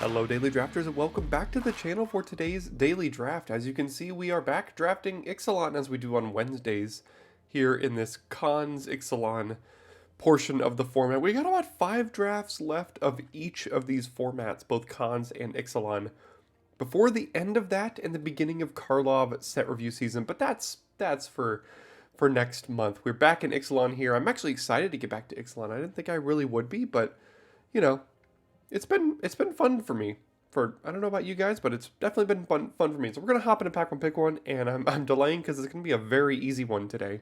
Hello Daily Drafters and welcome back to the channel for today's Daily Draft. As you can see, we are back drafting Ixalan as we do on Wednesdays here in this Cons Ixalan portion of the format. We got about 5 drafts left of each of these formats, both Cons and Ixalan, before the end of that and the beginning of Karlov set review season, but that's for next month. We're back in Ixalan here. I'm actually excited to get back to Ixalan. I didn't think I really would be, but you know, it's been fun for me. I don't know about you guys, but it's definitely been fun for me. So we're gonna hop into pack one, pick one, and I'm delaying because it's gonna be a very easy one today.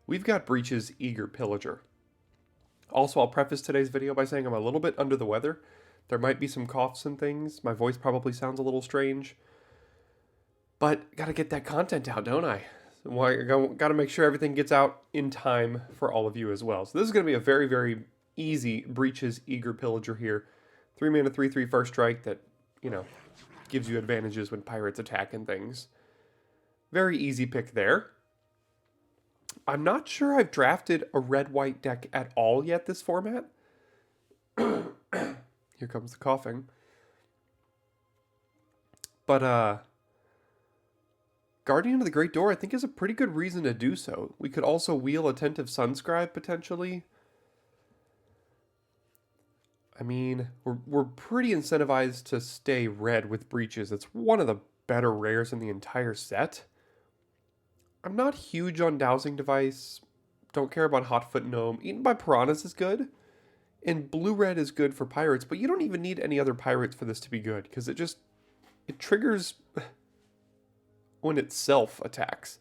We've got Breach's Eager Pillager. Also, I'll preface today's video by saying I'm a little bit under the weather. There might be some coughs and things. My voice probably sounds a little strange, but gotta get that content out, don't I? Gotta make sure everything gets out in time for all of you as well. So this is gonna be a very, very easy Breach's Eager Pillager here. 3 mana, 3/3 first strike that, gives you advantages when pirates attack and things. Very easy pick there. I'm not sure I've drafted a red-white deck at all yet this format. Here comes the coughing. But, Guardian of the Great Door I think is a pretty good reason to do so. We could also wheel Attentive Sunscribe potentially. I mean, we're pretty incentivized to stay red with Breaches. It's one of the better rares in the entire set. I'm not huge on Dowsing Device. Don't care about Hotfoot Gnome. Eaten by Piranhas is good. And blue-red is good for pirates, but you don't even need any other pirates for this to be good, because it triggers when it self-attacks.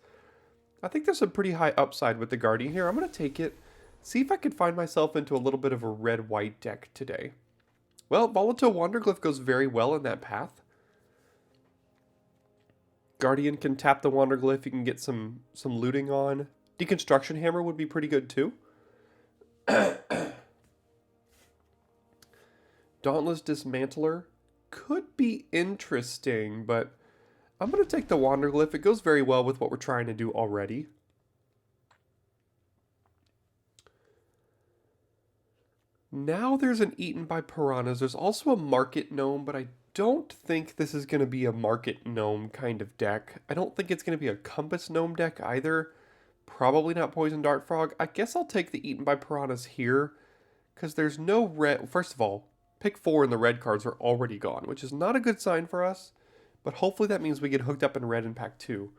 I think there's some pretty high upside with the Guardian here. I'm going to take it. See if I could find myself into a little bit of a red-white deck today. Well, Volatile Wanderglyph goes very well in that path. Guardian can tap the Wanderglyph. You can get some looting on. Deconstruction Hammer would be pretty good too. Dauntless Dismantler could be interesting, but I'm going to take the Wanderglyph. It goes very well with what we're trying to do already. Now there's an Eaten by Piranhas. There's also a Market Gnome, but I don't think this is going to be a Market Gnome kind of deck. I don't think it's going to be a Compass Gnome deck either. Probably not Poison Dart Frog. I guess I'll take the Eaten by Piranhas here, because there's no red. First of all, pick 4 and the red cards are already gone, which is not a good sign for us, but hopefully that means we get hooked up in red in pack 2.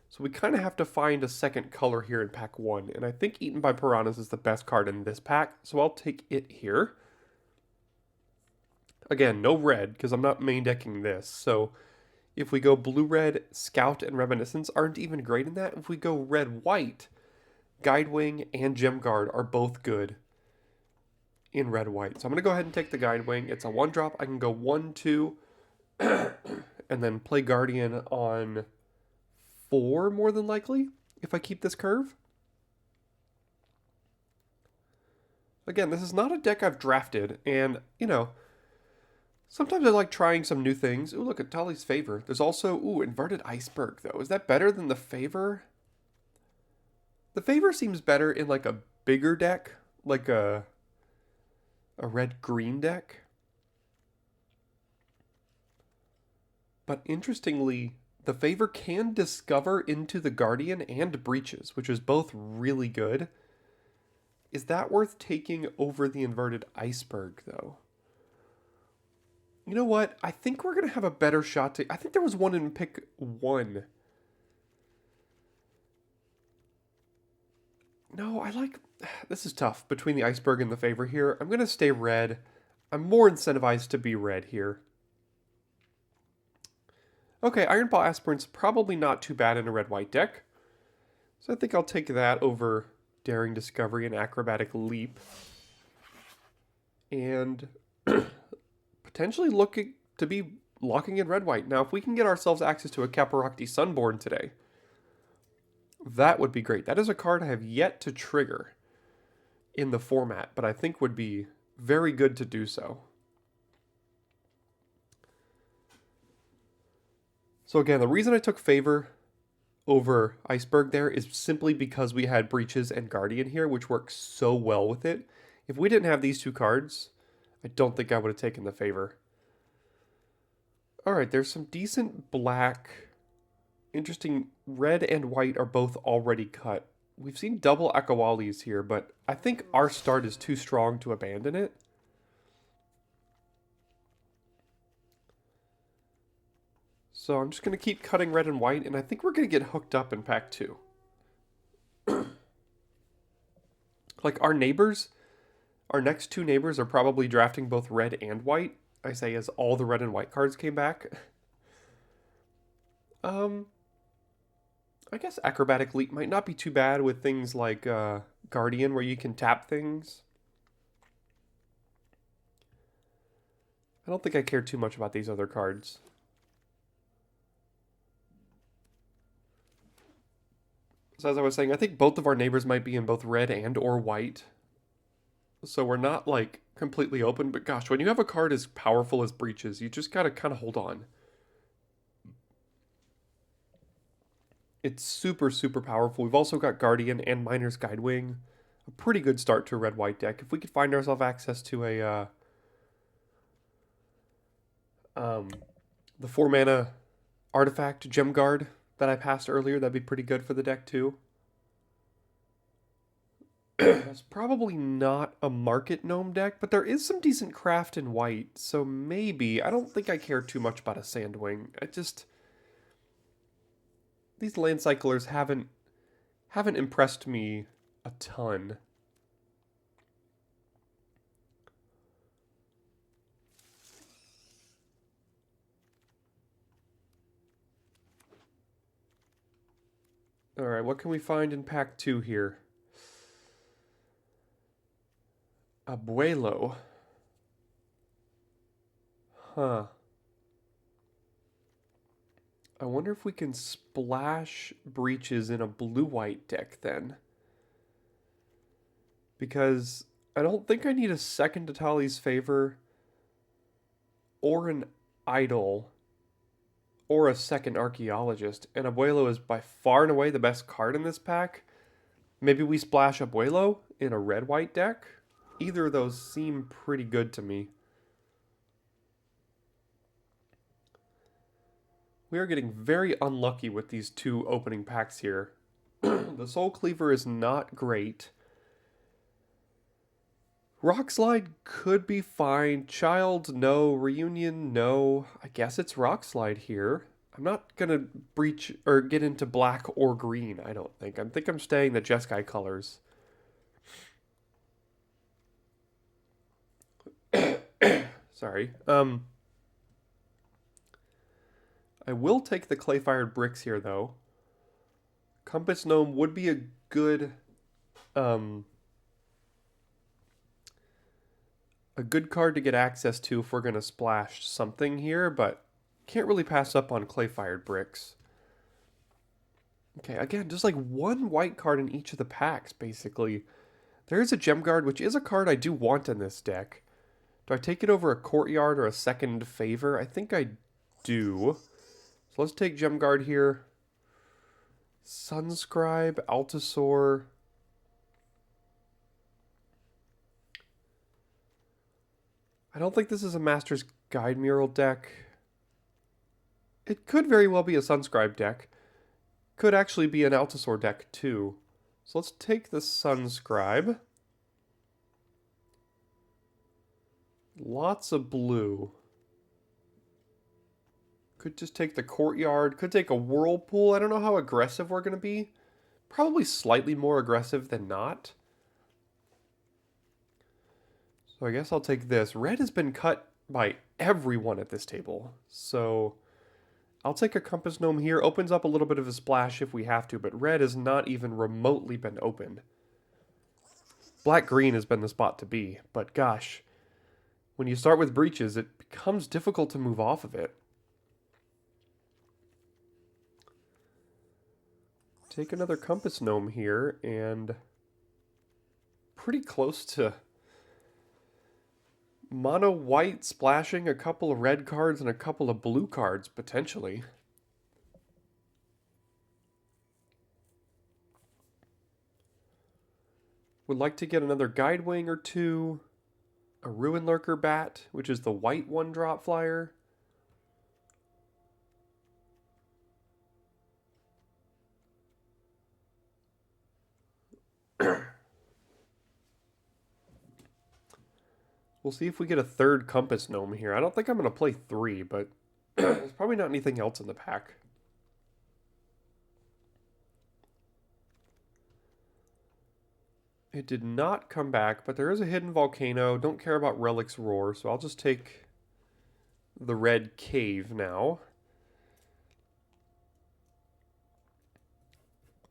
So we kind of have to find a second color here in pack 1. And I think Eaten by Piranhas is the best card in this pack. So I'll take it here. Again, no red because I'm not main decking this. So if we go blue-red, Scout and Reminiscence aren't even great in that. If we go red-white, Guidewing and Gemguard are both good in red-white. So I'm going to go ahead and take the Guidewing. It's a 1-drop. I can go 1-2 and then play Guardian on 4 more than likely if I keep this curve. Again, this is not a deck I've drafted, and sometimes I like trying some new things. Ooh, look at Tali's Favor. There's also Inverted Iceberg though. Is that better than the Favor? The Favor seems better in like a bigger deck, like a red-green deck. But interestingly, the Favor can discover into the Guardian and Breaches, which is both really good. Is that worth taking over the Inverted Iceberg, though? You know what? I think we're going to have a better shot to... I think there was one in pick 1. No, I like... This is tough between the Iceberg and the Favor here. I'm going to stay red. I'm more incentivized to be red here. Okay, Iron Paw Aspirant's probably not too bad in a red-white deck. So I think I'll take that over Daring Discovery and Acrobatic Leap. And potentially looking to be locking in red-white. Now, if we can get ourselves access to a Caparocti Sunborn today, that would be great. That is a card I have yet to trigger in the format, but I think would be very good to do so. So again, the reason I took Favor over Iceberg there is simply because we had Breaches and Guardian here, which works so well with it. If we didn't have these two cards, I don't think I would have taken the Favor. Alright, there's some decent black. Interesting, red and white are both already cut. We've seen double Akawalis here, but I think our start is too strong to abandon it. So I'm just going to keep cutting red and white, and I think we're going to get hooked up in pack 2. Like, our neighbors, our next 2 neighbors are probably drafting both red and white. I say as all the red and white cards came back. I guess Acrobatic Leap might not be too bad with things like Guardian, where you can tap things. I don't think I care too much about these other cards. So as I was saying, I think both of our neighbors might be in both red and or white. So we're not, like, completely open. But gosh, when you have a card as powerful as Breaches, you just gotta kind of hold on. It's super, super powerful. We've also got Guardian and Miner's Guidewing. A pretty good start to a red-white deck. If we could find ourselves access to a the 4-mana artifact Gem Guard that I passed earlier, that'd be pretty good for the deck too. It's probably not a Market Gnome deck, but there is some decent craft in white, so maybe. I don't think I care too much about a Sandwing. These land cyclers haven't impressed me a ton. Alright, what can we find in pack 2 here? Abuelo. Huh. I wonder if we can splash Breaches in a blue-white deck then. Because I don't think I need a second Atali's Favor or an Idol or a second Archaeologist. And Abuelo is by far and away the best card in this pack. Maybe we splash Abuelo in a red-white deck? Either of those seem pretty good to me. We are getting very unlucky with these 2 opening packs here. The Soul Cleaver is not great. Rock Slide could be fine. Child, no. Reunion, no. I guess it's Rock Slide here. I'm not going to breach or get into black or green, I don't think. I think I'm staying the Jeskai colors. Sorry. I will take the Clay-Fired Bricks here, though. Compass Gnome would be a good card to get access to if we're going to splash something here, but can't really pass up on Clay-Fired Bricks. Okay, again, just like 1 white card in each of the packs, basically. There is a Gem Guard, which is a card I do want in this deck. Do I take it over a Courtyard or a second Favor? I think I do. So let's take Gem Guard here. Sunscribe, Altasaur. I don't think this is a Master's Guide Mural deck. It could very well be a Sunscribe deck. Could actually be an Altasaur deck too. So let's take the Sunscribe. Lots of blue. Could just take the Courtyard. Could take a Whirlpool. I don't know how aggressive we're going to be. Probably slightly more aggressive than not. So I guess I'll take this. Red has been cut by everyone at this table. So I'll take a Compass Gnome here. Opens up a little bit of a splash if we have to, but red has not even remotely been opened. Black-green has been the spot to be, but gosh, when you start with Breaches, it becomes difficult to move off of it. Take another Compass Gnome here, and pretty close to mono white splashing a couple of red cards and a couple of blue cards, potentially. Would like to get another Guidewing or 2. A Ruin Lurker Bat, which is the white 1-drop flyer. We'll see if we get a third Compass Gnome here. I don't think I'm going to play 3, but there's probably not anything else in the pack. It did not come back, but there is a hidden volcano. Don't care about Relic's Roar, so I'll just take the red cave now.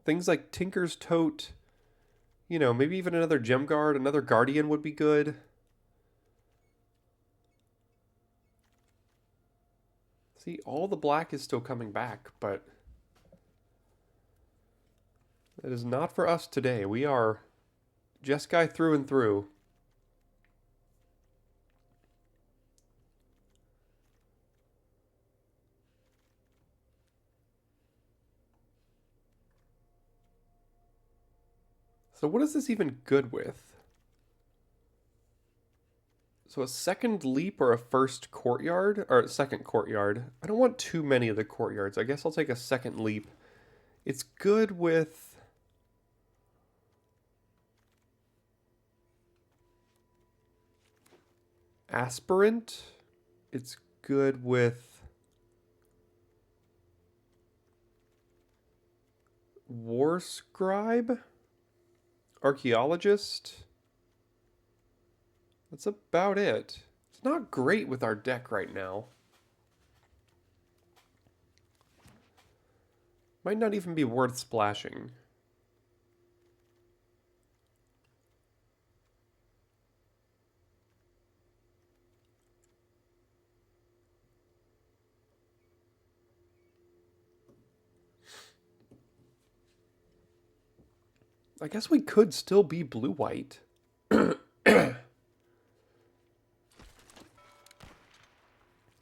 Things like Tinker's Tote, you know, maybe even another Gem Guard, another Guardian would be good. See, all the black is still coming back, but that is not for us today. We are Jeskai through and through. So what is this even good with? So a second leap or a first courtyard? Or a second courtyard. I don't want too many of the courtyards. I guess I'll take a second leap. It's good with... Aspirant. It's good with... War Scribe? Archaeologist? That's about it. It's not great with our deck right now. Might not even be worth splashing. I guess we could still be blue-white.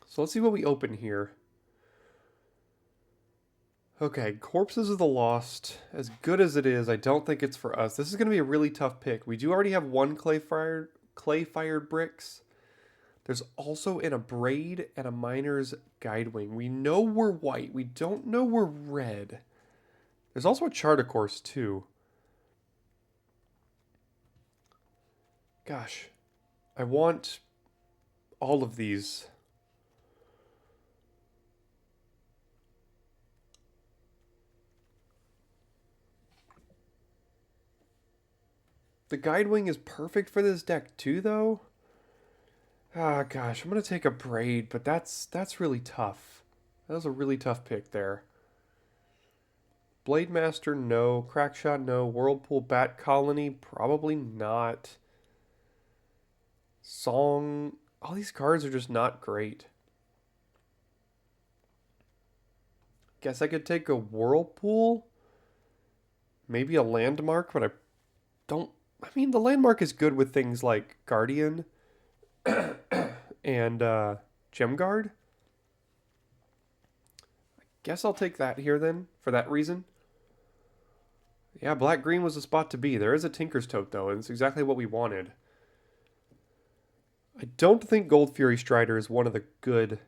So let's see what we open here. Okay, Corpses of the Lost. As good as it is, I don't think it's for us. This is going to be a really tough pick. We do already have one clay-fired bricks. There's also an Abrade and a Miner's Guidewing. We know we're white. We don't know we're red. There's also a Charticourse, too. Gosh, I want all of these. The Guidewing is perfect for this deck too, though. Ah, gosh, I'm gonna take a Braid, but that's really tough. That was a really tough pick there. Blade Master, no. Crackshot, no. Whirlpool Bat Colony, probably not. Song, all these cards are just not great. Guess I could take a Whirlpool. Maybe a Landmark, but I don't... I mean, the Landmark is good with things like Guardian and Gem Guard. I guess I'll take that here then, for that reason. Yeah, black-green was the spot to be. There is a Tinker's Tote, though, and it's exactly what we wanted. I don't think Gold Fury Strider is one of the good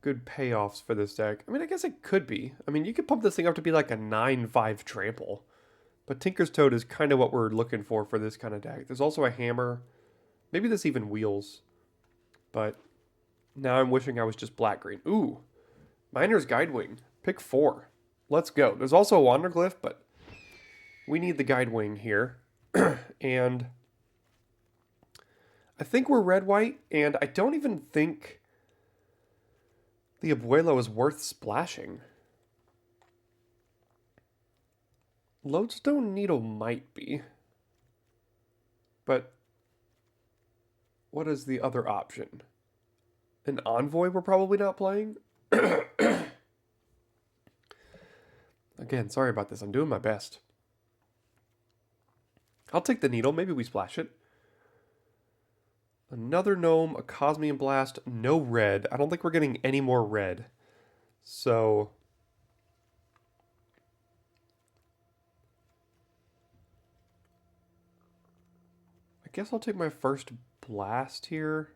good payoffs for this deck. I mean, I guess it could be. I mean, you could pump this thing up to be like a 9-5 trample. But Tinker's Tote is kind of what we're looking for this kind of deck. There's also a hammer. Maybe this even wheels. But now I'm wishing I was just black-green. Ooh, Miner's Guidewing. Pick 4. Let's go. There's also a Wanderglyph, but we need the Guidewing here. And I think we're red-white, and I don't even think the Abuelo is worth splashing. Lodestone Needle might be. But what is the other option? An Envoy we're probably not playing? Again, sorry about this. I'm doing my best. I'll take the Needle. Maybe we splash it. Another Gnome, a Cosmian Blast, no red. I don't think we're getting any more red. So I guess I'll take my first blast here.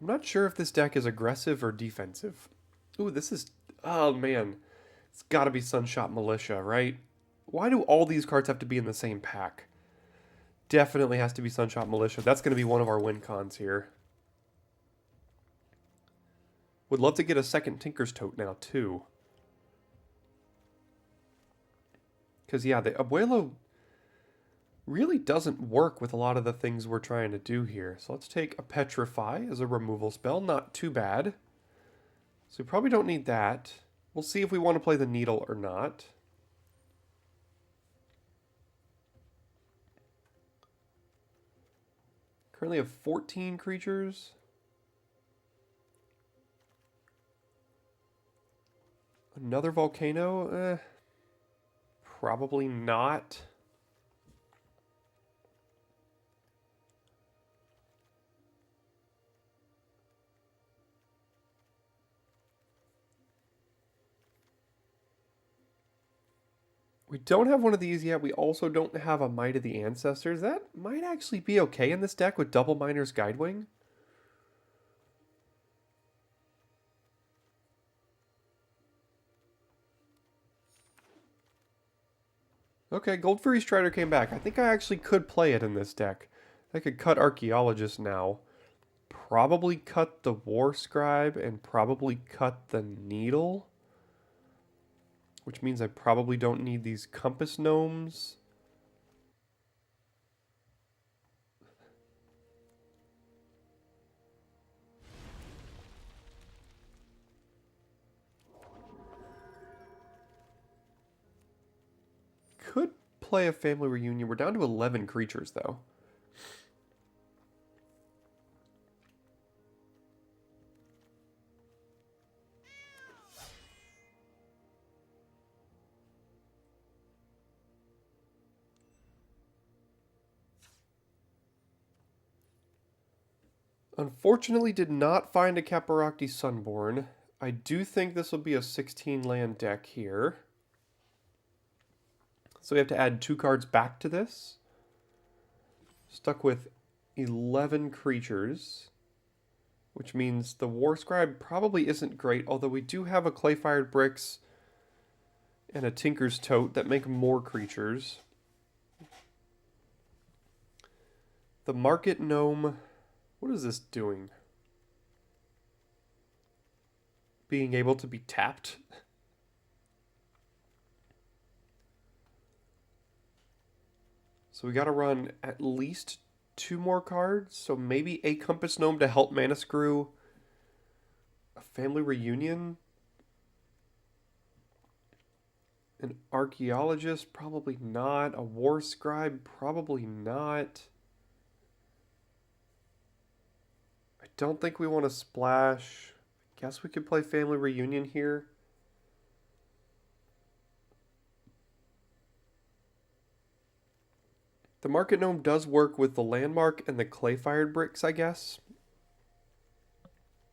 I'm not sure if this deck is aggressive or defensive. Ooh, this is... Oh, man. It's got to be Sunshot Militia, right? Why do all these cards have to be in the same pack? Definitely has to be Sunshot Militia. That's going to be one of our win cons here. Would love to get a second Tinker's Tote now, too. Because, yeah, the Abuelo really doesn't work with a lot of the things we're trying to do here. So let's take a Petrify as a removal spell. Not too bad. So we probably don't need that. We'll see if we want to play the Needle or not. Currently have 14 creatures. Another Volcano? Probably not. We don't have one of these yet. We also don't have a Might of the Ancestors. That might actually be okay in this deck with Double Miner's Guidewing. Okay, Gold Fury Strider came back. I think I actually could play it in this deck. I could cut Archaeologist now. Probably cut the War Scribe and probably cut the Needle. Which means I probably don't need these Compass Gnomes. Could play a Family Reunion. We're down to 11 creatures, though. Unfortunately, did not find a Caparocti Sunborn. I do think this will be a 16 land deck here. So we have to add 2 cards back to this. Stuck with 11 creatures. Which means the War Scribe probably isn't great, although we do have a Clay-Fired Bricks and a Tinker's Tote that make more creatures. The Market Gnome... What is this doing? Being able to be tapped? So we gotta run at least 2 more cards. So maybe a Compass Gnome to help Mana Screw. A Family Reunion. An Archaeologist, probably not. A War Scribe, probably not. I don't think we want to splash. I guess we could play Family Reunion here. The Market Gnome does work with the Landmark and the Clay-Fired Bricks, I guess.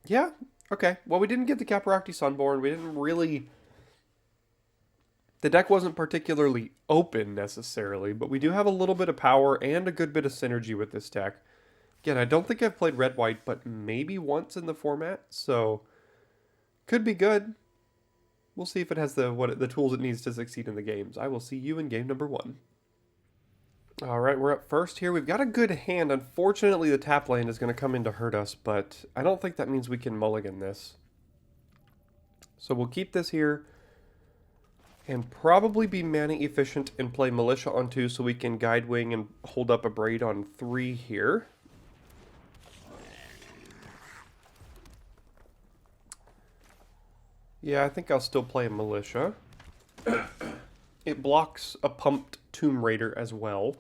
Yeah, okay. Well, we didn't get the Caparocti Sunborn. We didn't really... The deck wasn't particularly open, necessarily, but we do have a little bit of power and a good bit of synergy with this deck. Again, I don't think I've played Red-White, but maybe once in the format, so... Could be good. We'll see if it has the tools it needs to succeed in the games. I will see you in game number 1. Alright, we're up first here. We've got a good hand. Unfortunately, the tap land is going to come in to hurt us, but I don't think that means we can mulligan this. So we'll keep this here and probably be mana efficient and play Militia on 2 so we can Guidewing and hold up a Braid on 3 here. Yeah, I think I'll still play a Militia. It blocks a pumped Tomb Raider as well.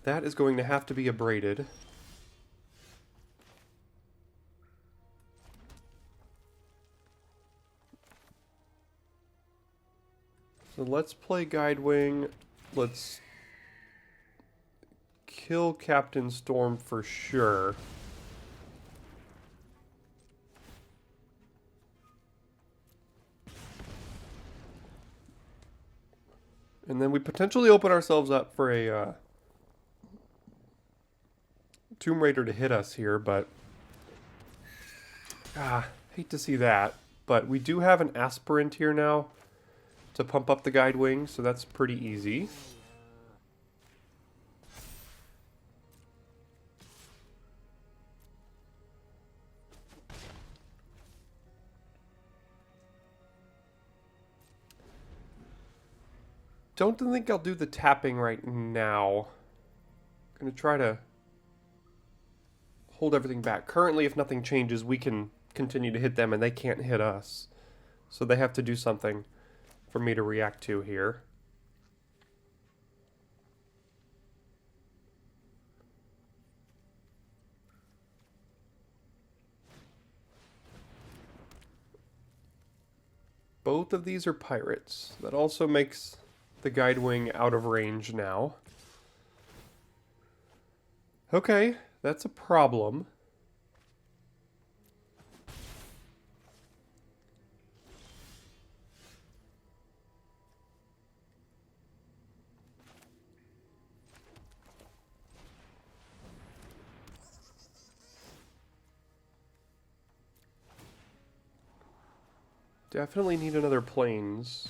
That is going to have to be abraded. So let's play Guidewing. Let's kill Captain Storm for sure. And then we potentially open ourselves up for a Tomb Raider to hit us here, but hate to see that. but we do have an aspirant here now to pump up the guide wing, so that's pretty easy. Don't think I'll do the tapping right now. I'm gonna try to hold everything back. Currently, if nothing changes, we can continue to hit them and they can't hit us. So they have to do something for me to react to here. Both of these are pirates. That also makes the guide wing out of range now. Okay, that's a problem. Definitely need another planes.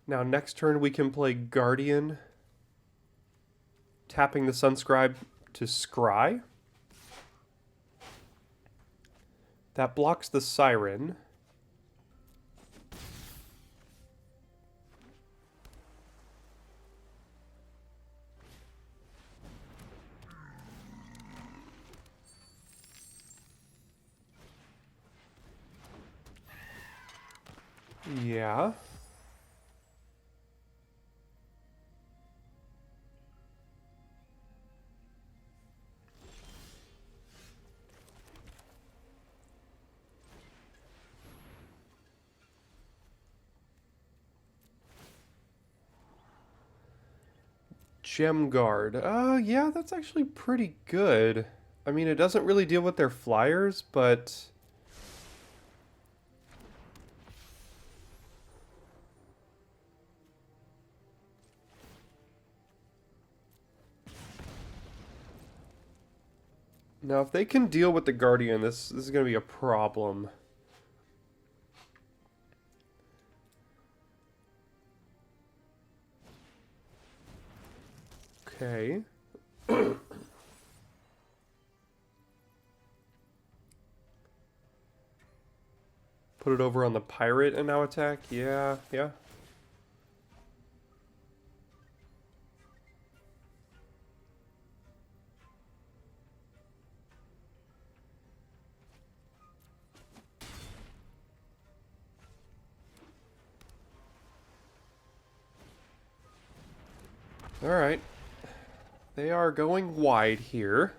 Now next turn we can play Guardian, tapping the Sunscribe to scry. That blocks the Siren. Yeah. Gem Guard. Yeah, that's actually pretty good. I mean, it doesn't really deal with their flyers, but... Now, if they can deal with the Guardian, this is going to be a problem. Okay. Put it over on the pirate and now attack? Yeah, yeah. Alright. They are going wide here.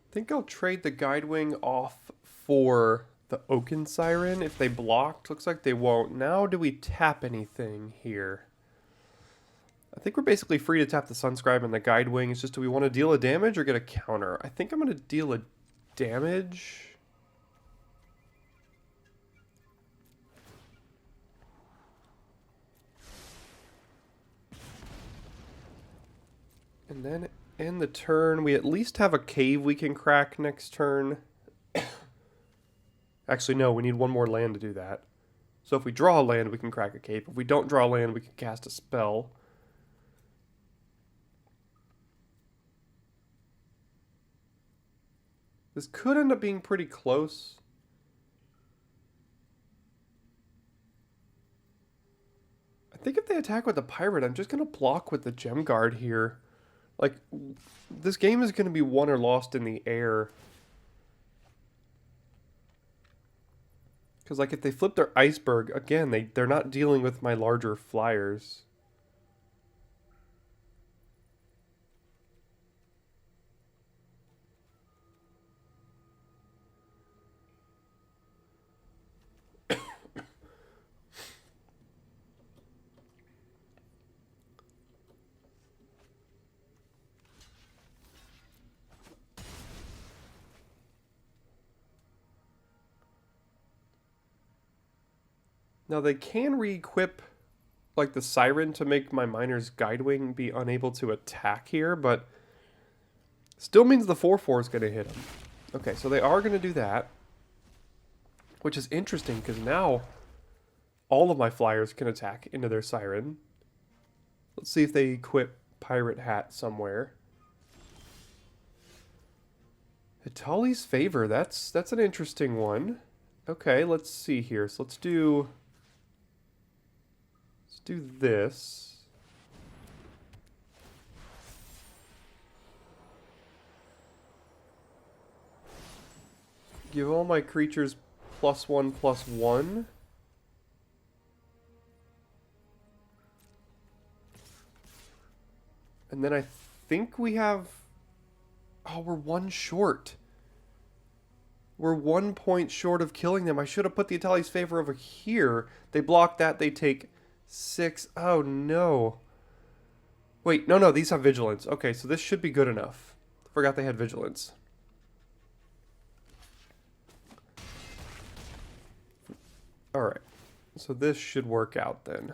I think I'll trade the Guide Wing off for the Oaken Siren if they blocked. Looks like they won't. Now do we tap anything here? I think we're basically free to tap the Sunscribe and the Guide Wing. It's just, do we want to deal a damage or get a counter? I think I'm going to deal a damage. And then end the turn. We at least have a cave we can crack next turn. Actually, no, we need one more land to do that. So if we draw a land, we can crack a cave. If we don't draw a land, we can cast a spell. This could end up being pretty close. I think if they attack with the pirate, I'm just going to block with the Gem Guard here. Like, this game is going to be won or lost in the air. Because, like, if they flip their iceberg, again, they're not dealing with my larger flyers. Now, they can re-equip, like, the Siren to make my Miner's Guidewing be unable to attack here, but still means the 4/4 is going to hit them. Okay, so they are going to do that, which is interesting because now all of my flyers can attack into their Siren. Let's see if they equip Pirate Hat somewhere. Hitali's Favor, that's an interesting one. Okay, let's see here. So let's do this. Give all my creatures +1/+1. And then I think we have... Oh, we're 1 short. We're 1 point short of killing them. I should have put the Itali's Favor over here. They block that, they take 6. Oh, no. Wait, no, these have Vigilance. Okay, so this should be good enough. Forgot they had Vigilance. Alright, so this should work out then.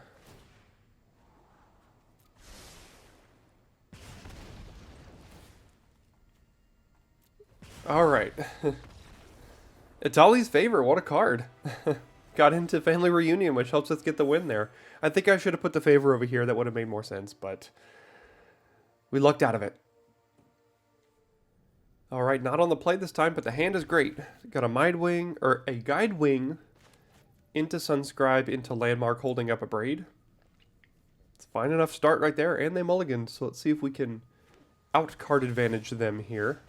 Alright. Itali's Favor, what a card. Got into Family Reunion, which helps us get the win there. I think I should have put the Favor over here. That would have made more sense, but we lucked out of it. Alright, not on the play this time, but the hand is great. Got a Guidewing into Sunscribe, into Landmark, holding up a Braid. It's a fine enough start right there, and they mulliganed, so let's see if we can out-card advantage them here.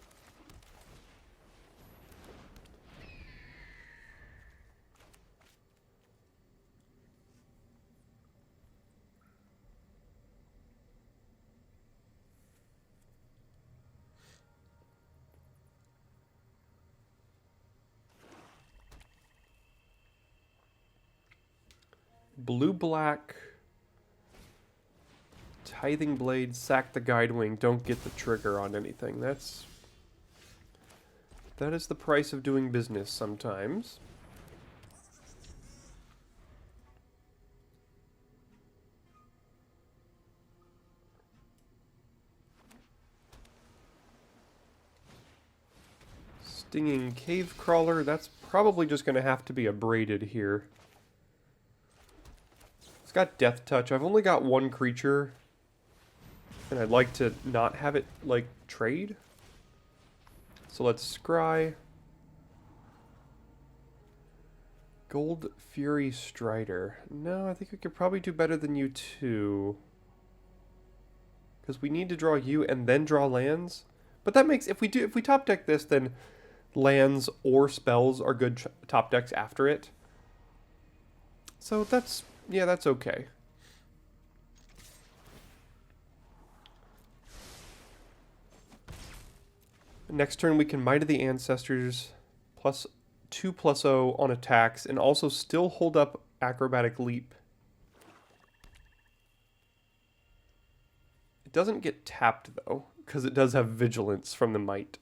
Blue-black, Tithing Blade, sack the Guidewing, don't get the trigger on anything. That is the price of doing business sometimes. Stinging Cave Crawler, that's probably just going to have to be a braided here. It's got Death Touch. I've only got 1 creature, and I'd like to not have it, like, trade. So let's scry. Gold Fury Strider. No, I think we could probably do better than you two. Because we need to draw you and then draw lands. But that makes, if we top deck this, then lands or spells are good top decks after it. So that's... yeah, that's okay. Next turn we can Might of the Ancestors, +2/+0 on attacks, and also still hold up Acrobatic Leap. It doesn't get tapped though, because it does have Vigilance from the Might.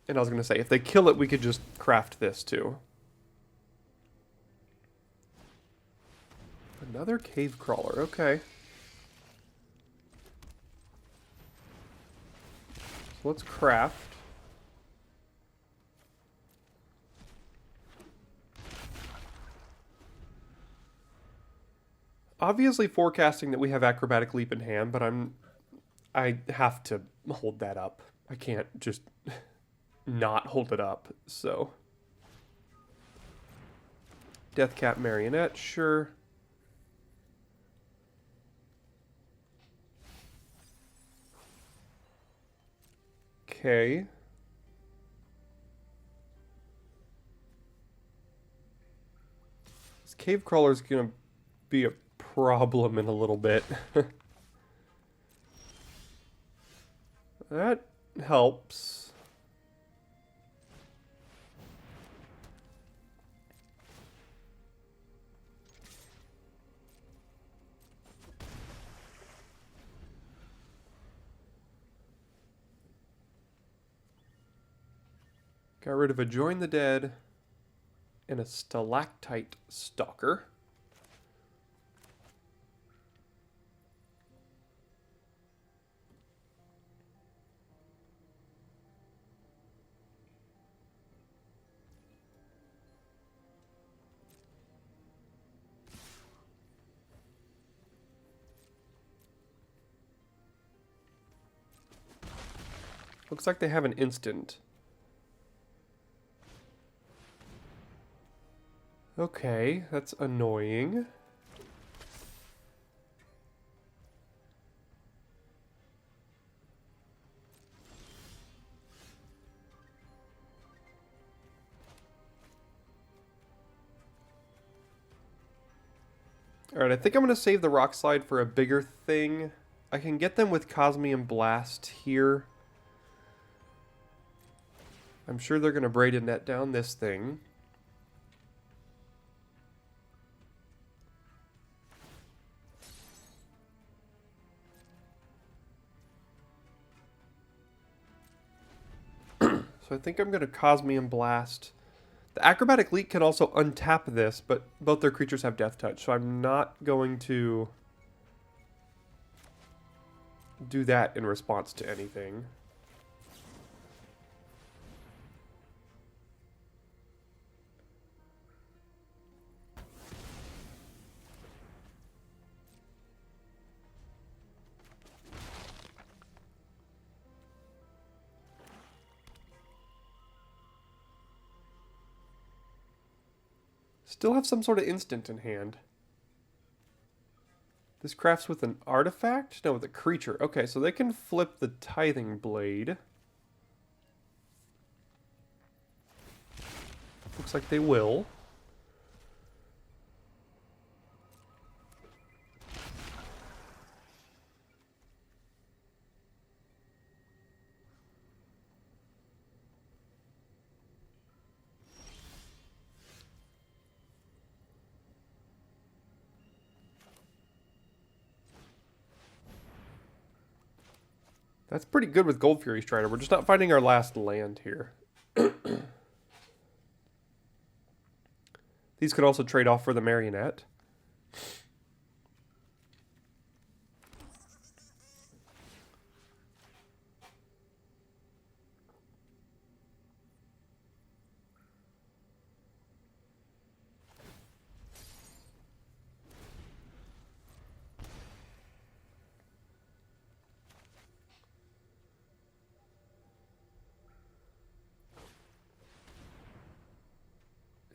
And I was going to say, if they kill it, we could just craft this too. Another Cave Crawler, okay. So let's craft. Obviously forecasting that we have Acrobatic Leap in hand, but I have to hold that up. I can't just not hold it up, so. Deathcap Marionette, sure. Okay. This cave crawler's gonna be a problem in a little bit. That helps. Got rid of a Join the Dead and a Stalactite Stalker. Looks like they have an instant. Okay, that's annoying. Alright, I think I'm going to save the Rock Slide for a bigger thing. I can get them with Cosmium Blast here. I'm sure they're going to braid a net down this thing. So I think I'm going to Cosmium Blast. The Acrobatic Leap can also untap this, but both their creatures have Death Touch, so I'm not going to do that in response to anything. Still have some sort of instant in hand. This crafts with an artifact? No, with a creature. Okay, so they can flip the Tithing Blade. Looks like they will. That's pretty good with Gold Fury Strider. We're just not finding our last land here. These could also trade off for the Marionette.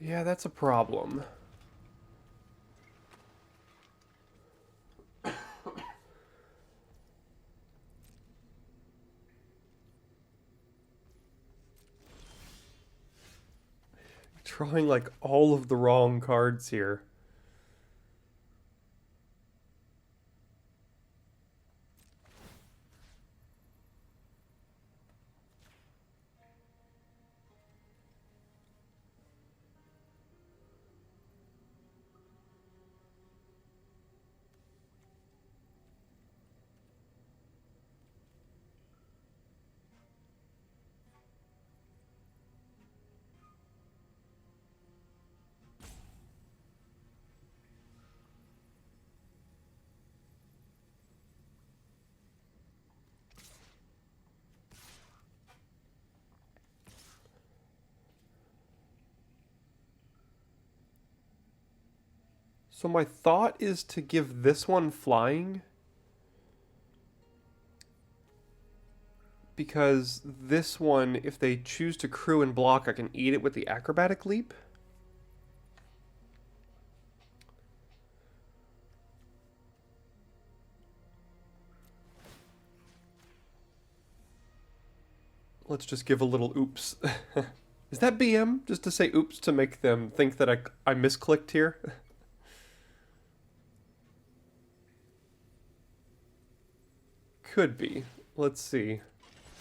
Yeah, that's a problem. Drawing like all of the wrong cards here. So my thought is to give this one flying. Because this one, if they choose to crew and block, I can eat it with the Acrobatic Leap. Let's just give a little oops. Is that BM? Just to say oops to make them think that I misclicked here? Could be. Let's see.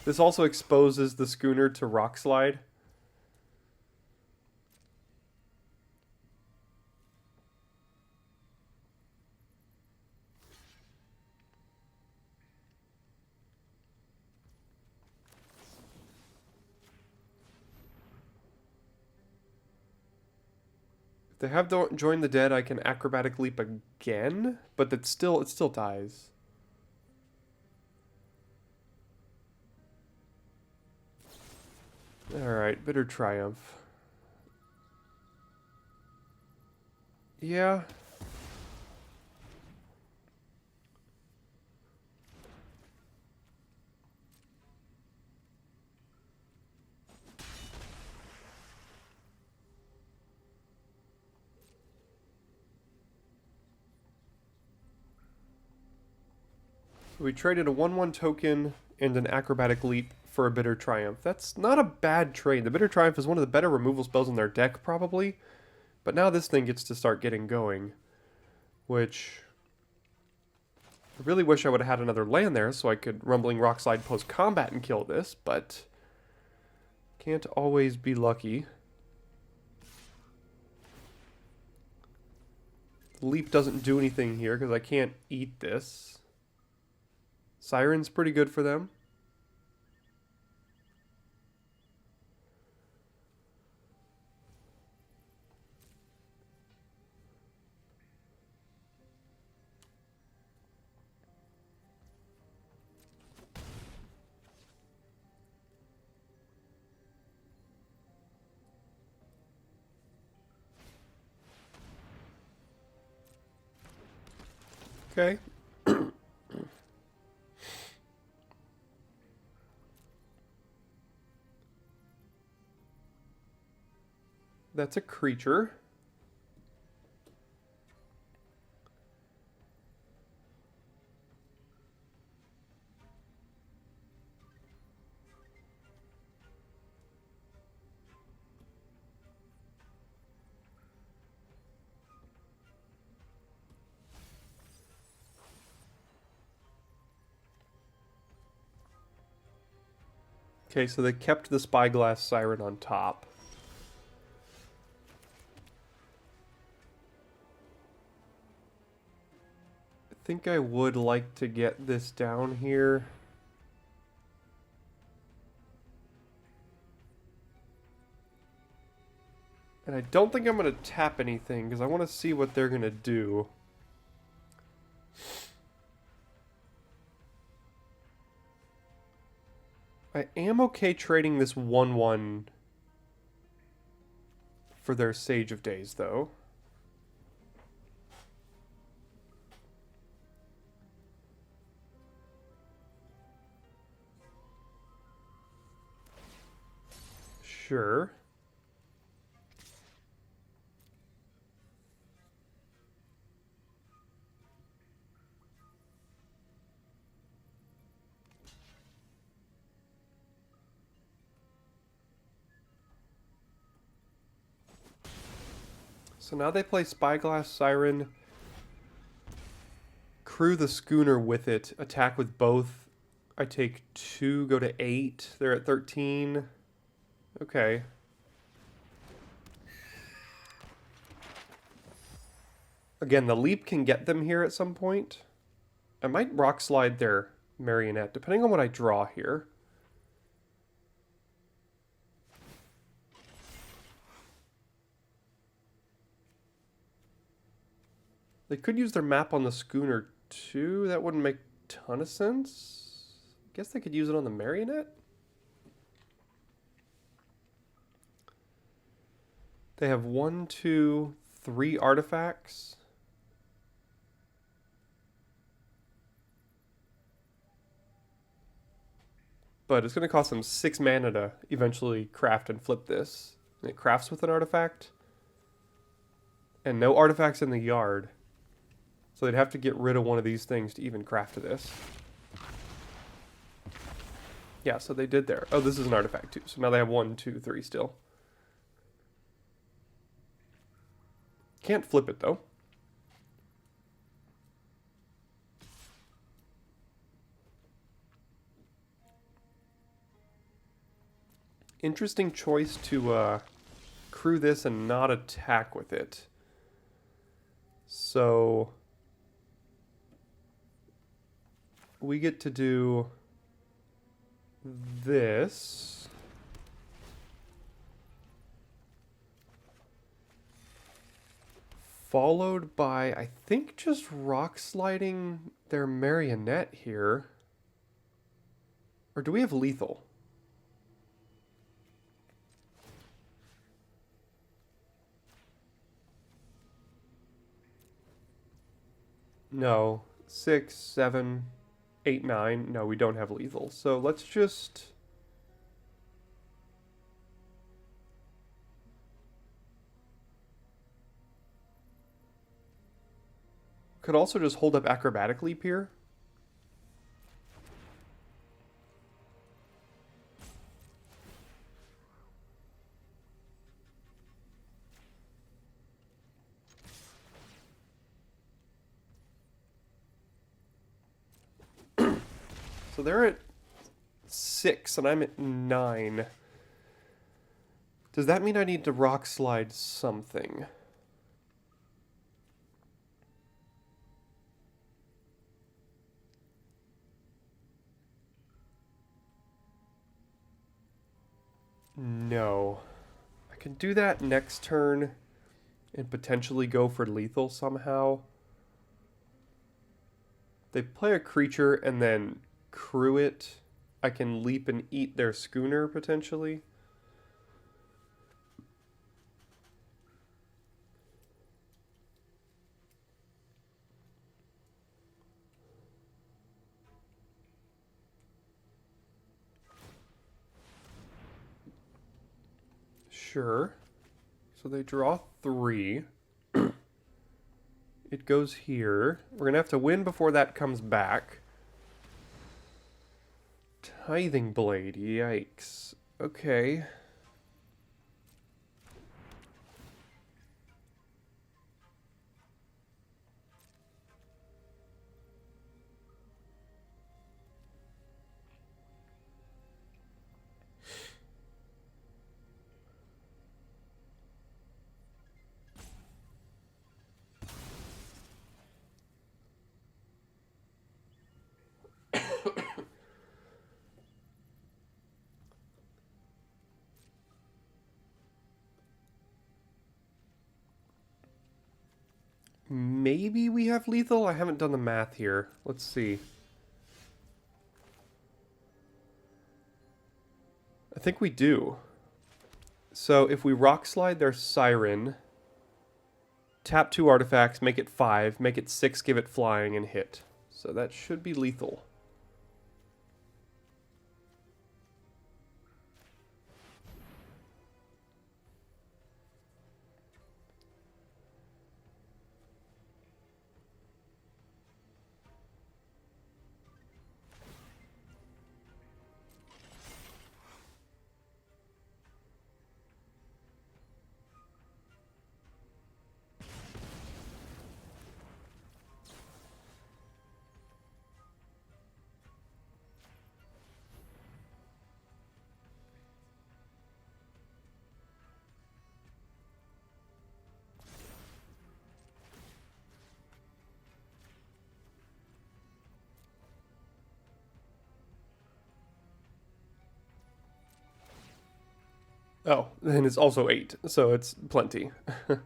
This also exposes the schooner to rock slide. If they have joined the dead, I can acrobatic leap again, but it still dies. Alright, Bitter Triumph. Yeah. We traded a 1/1 token and an acrobatic leap for a Bitter Triumph. That's not a bad trade. The Bitter Triumph is one of the better removal spells in their deck, probably. But now this thing gets to start getting going. Which... I really wish I would have had another land there so I could Rumbling Rockslide post-combat and kill this, but... can't always be lucky. The leap doesn't do anything here because I can't eat this. Siren's pretty good for them. Okay. That's a creature. Okay, so they kept the Spyglass Siren on top. I think I would like to get this down here. And I don't think I'm going to tap anything because I want to see what they're going to do. I am okay trading this 1/1 for their Sage of Days, though. Sure. So now they play Spyglass Siren, crew the schooner with it, attack with both. I take 2, go to 8. They're at 13. Okay. Again, the leap can get them here at some point. I might rock slide their Marionette, depending on what I draw here. They could use their map on the schooner too. That wouldn't make a ton of sense. I guess they could use it on the Marionette. They have 1, 2, 3 artifacts. But it's going to cost them 6 mana to eventually craft and flip this. And it crafts with an artifact. And no artifacts in the yard. So they'd have to get rid of one of these things to even craft this. Yeah, so they did there. Oh, this is an artifact too. So now they have 1, 2, 3 still. Can't flip it though. Interesting choice to crew this and not attack with it. So we get to do this. Followed by, I think, just rock sliding their marionette here. Or do we have lethal? No. 6, 7, 8, 9. No, we don't have lethal. So let's just... Could also just hold up acrobatic leap here. So they're at 6 and I'm at 9. Does that mean I need to rock slide something? No. I can do that next turn and potentially go for lethal somehow. They play a creature and then crew it. I can leap and eat their schooner potentially. Sure. So they draw 3. It goes here. We're going to have to win before that comes back. Tithing Blade, yikes. Okay. Maybe we have lethal? I haven't done the math here. Let's see. I think we do. So if we rock slide their Siren, tap 2 artifacts, make it 5, make it 6, give it flying, and hit. So that should be lethal. Oh, and it's also 8, so it's plenty. There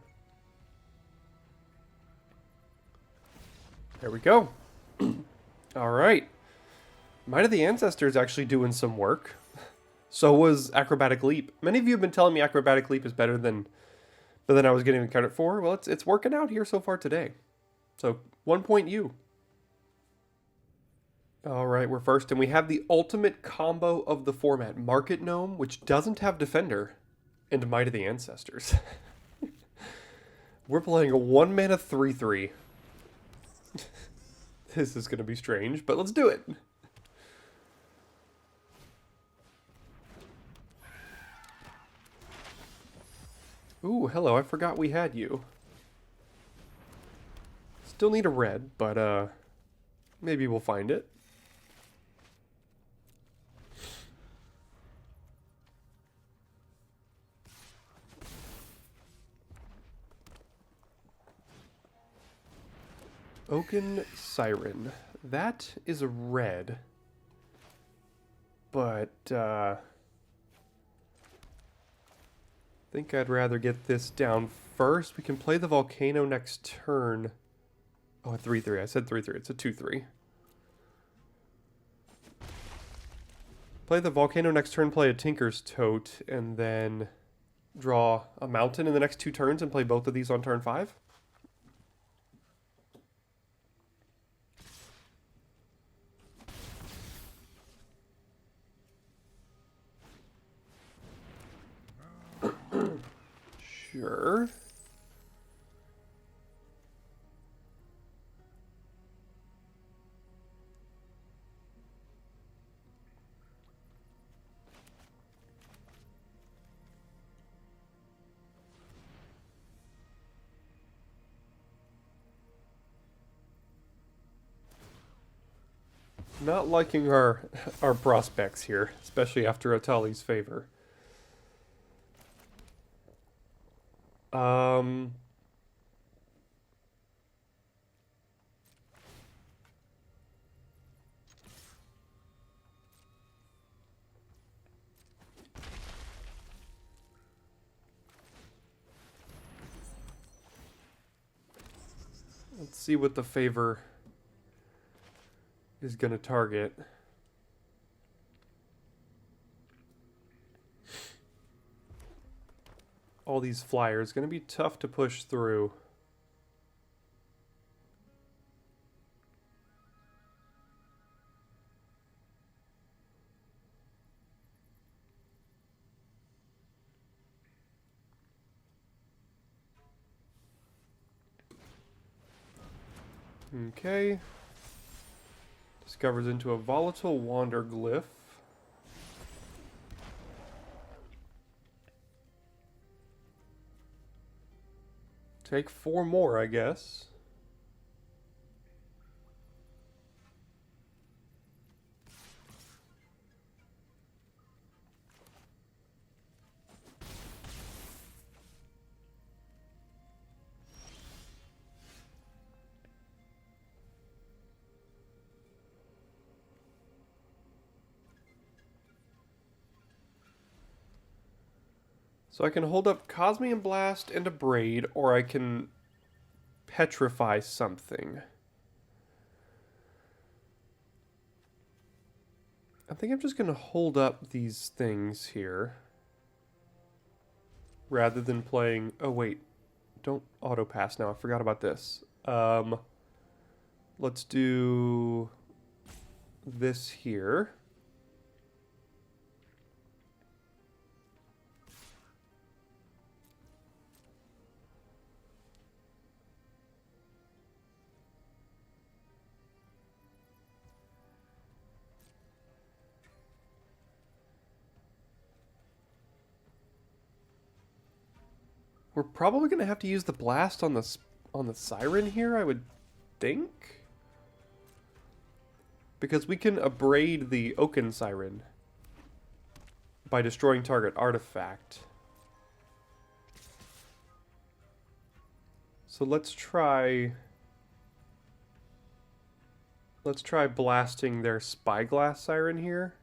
we go. All right. Might of the Ancestors actually doing some work. So was Acrobatic Leap. Many of you have been telling me Acrobatic Leap is better than I was getting the credit for. Well, it's working out here so far today. So 1 point you. All right, we're first, and we have the ultimate combo of the format, Market Gnome, which doesn't have Defender, and Might of the Ancestors. We're playing a 1-mana 3/3. This is going to be strange, but let's do it. Ooh, hello, I forgot we had you. Still need a red, but maybe we'll find it. Oaken Siren. That is a red. But, I think I'd rather get this down first. We can play the Volcano next turn. Oh, a 3-3. I said 3-3. It's a 2-3. Play the Volcano next turn, play a Tinker's Tote, and then draw a Mountain in the next 2 turns and play both of these on turn 5. Sure. Not liking our prospects here, especially after Atali's favor. Let's see what the favor is going to target. All these flyers, going to be tough to push through. Okay. Discovers into a volatile wander glyph. Take 4 more, I guess. So I can hold up Cosmium Blast and a Braid, or I can petrify something. I think I'm just going to hold up these things here. Rather than playing... Oh, wait. Don't auto-pass now. I forgot about this. Let's do this here. We're probably going to have to use the blast on the siren here, I would think. Because we can abrade the Oaken Siren by destroying target artifact. So let's try blasting their Spyglass Siren here.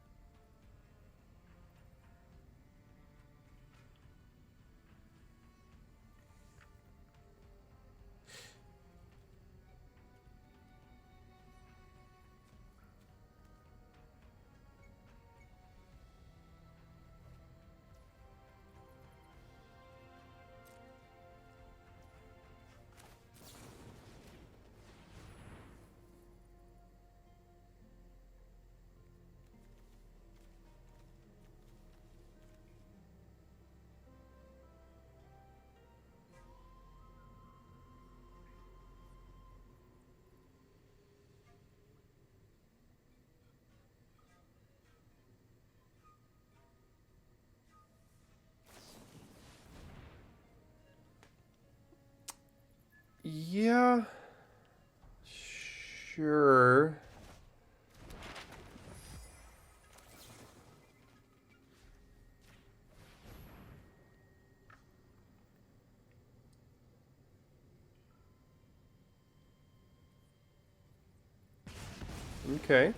Yeah. Sure. Okay.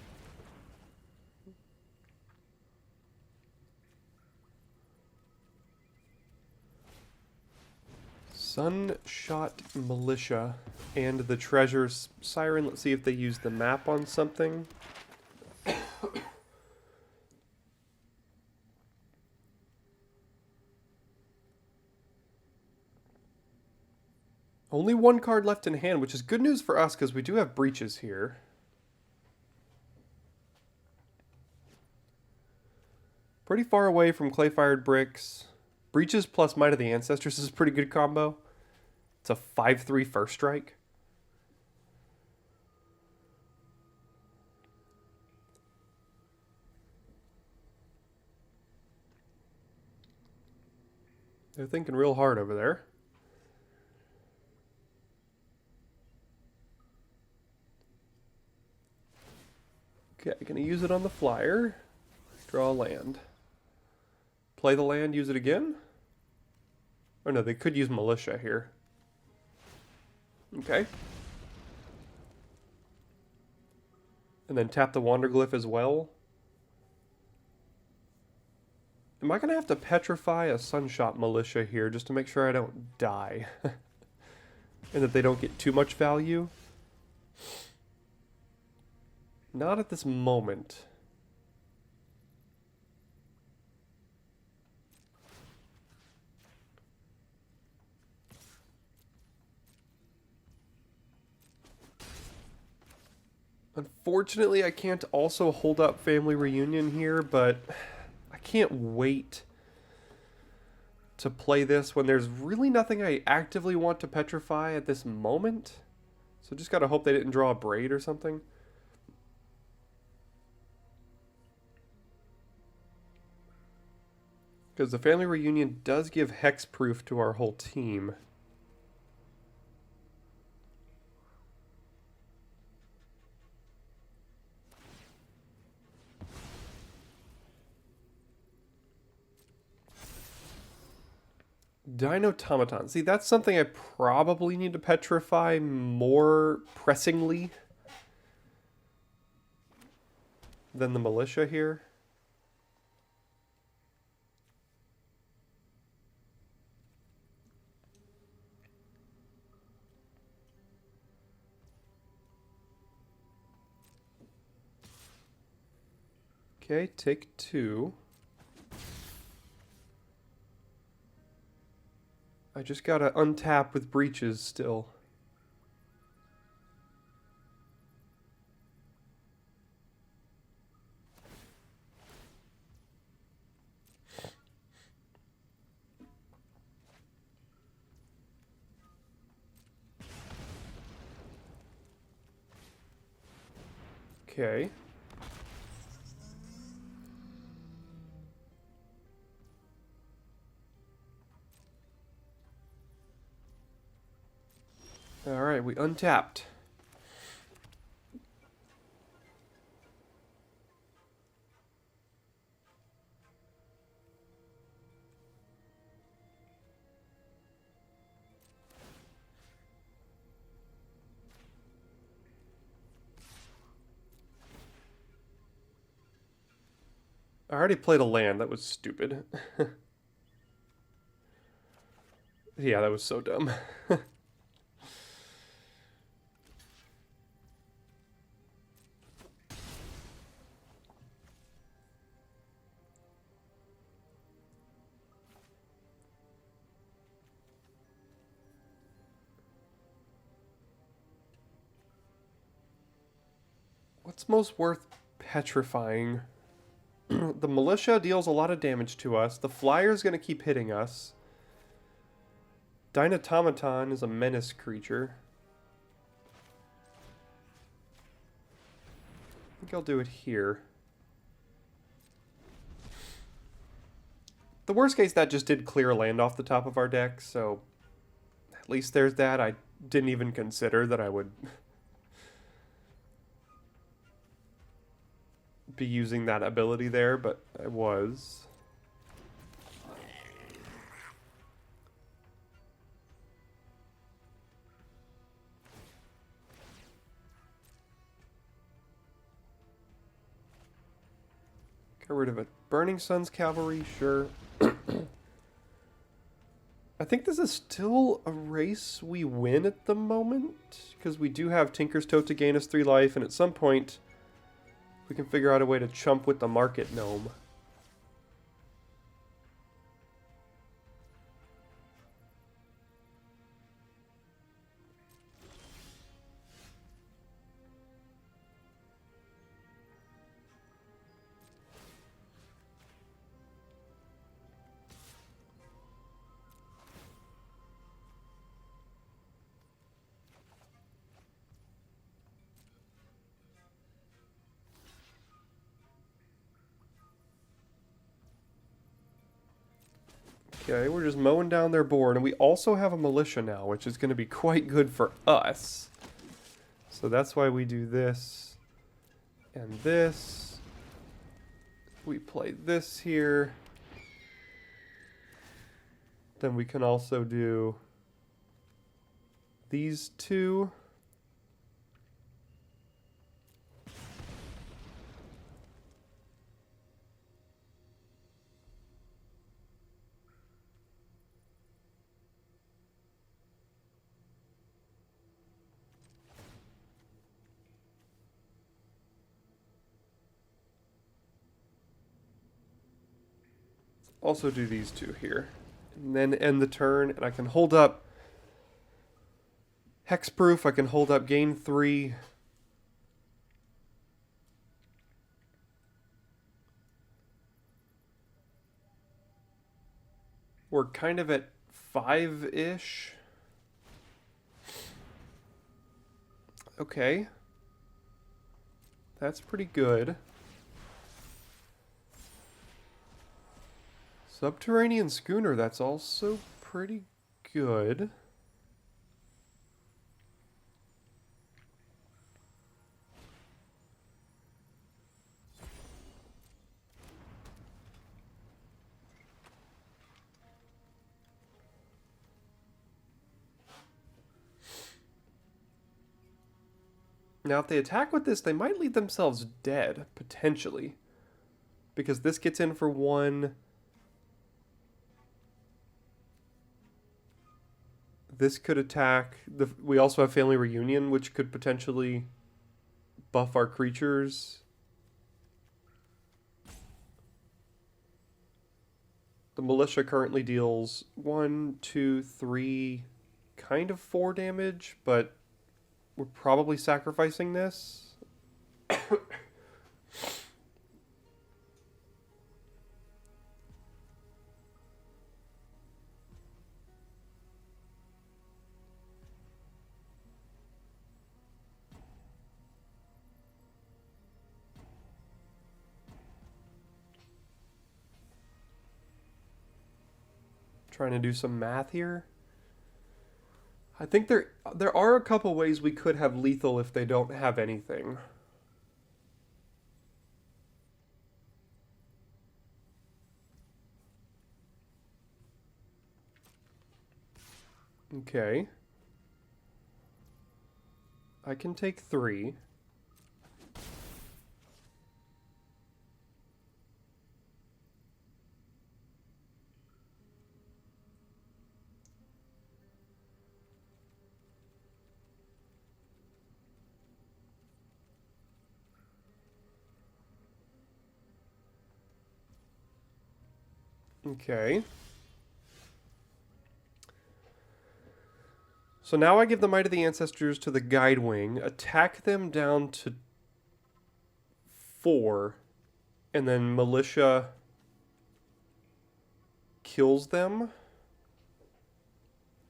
Sunshot Militia and the Treasure Siren. Let's see if they use the map on something. Only one card left in hand, which is good news for us because we do have breaches here. Pretty far away from Clay-Fired Bricks. Breaches plus Might of the Ancestors is a pretty good combo. It's a 5/3 first strike. They're thinking real hard over there. Okay, gonna use it on the flyer. Draw a land. Play the land, use it again? Oh no, they could use Militia here. Okay. And then tap the Wanderglyph as well. Am I going to have to petrify a Sunshot Militia here just to make sure I don't die? And that they don't get too much value? Not at this moment. Unfortunately, I can't also hold up Family Reunion here, but I can't wait to play this when there's really nothing I actively want to petrify at this moment. So just gotta hope they didn't draw a Braid or something. Because the Family Reunion does give hexproof to our whole team. Dinotomaton. See, that's something I probably need to petrify more pressingly than the Militia here. Okay, take 2. I just gotta untap with breaches still. Okay. Alright, we untapped. I already played a land. That was stupid. Yeah, that was so dumb. What's most worth petrifying? The Militia deals a lot of damage to us. The Flyer's going to keep hitting us. Dinotomaton is a menace creature. I think I'll do it here. The worst case, that just did clear land off the top of our deck, so at least there's that. I didn't even consider that I would be using that ability there, but I was. Get rid of it. Burning Sun's cavalry, sure. I think this is still a race we win at the moment, because we do have Tinker's Tote to gain us 3 life, and at some point we can figure out a way to chump with the Market Gnome. Okay, we're just mowing down their board, and we also have a militia now, which is going to be quite good for us. So that's why we do this and this. We play this here. Then we can also do these two. Also do these two here. And then end the turn, and I can hold up Hexproof, I can hold up gain 3. We're kind of at 5-ish. Okay. That's pretty good. Subterranean Schooner, that's also pretty good. Now, if they attack with this, they might leave themselves dead, potentially. Because this gets in for 1. This could attack. We also have Family Reunion, which could potentially buff our creatures. The militia currently deals 1, 2, 3, kind of 4 damage, but we're probably sacrificing this. Trying to do some math here. I think there are a couple ways we could have lethal if they don't have anything. Okay. I can take 3. Okay. So now I give the Might of the Ancestors to the Guide Wing, attack them down to 4, and then Militia kills them.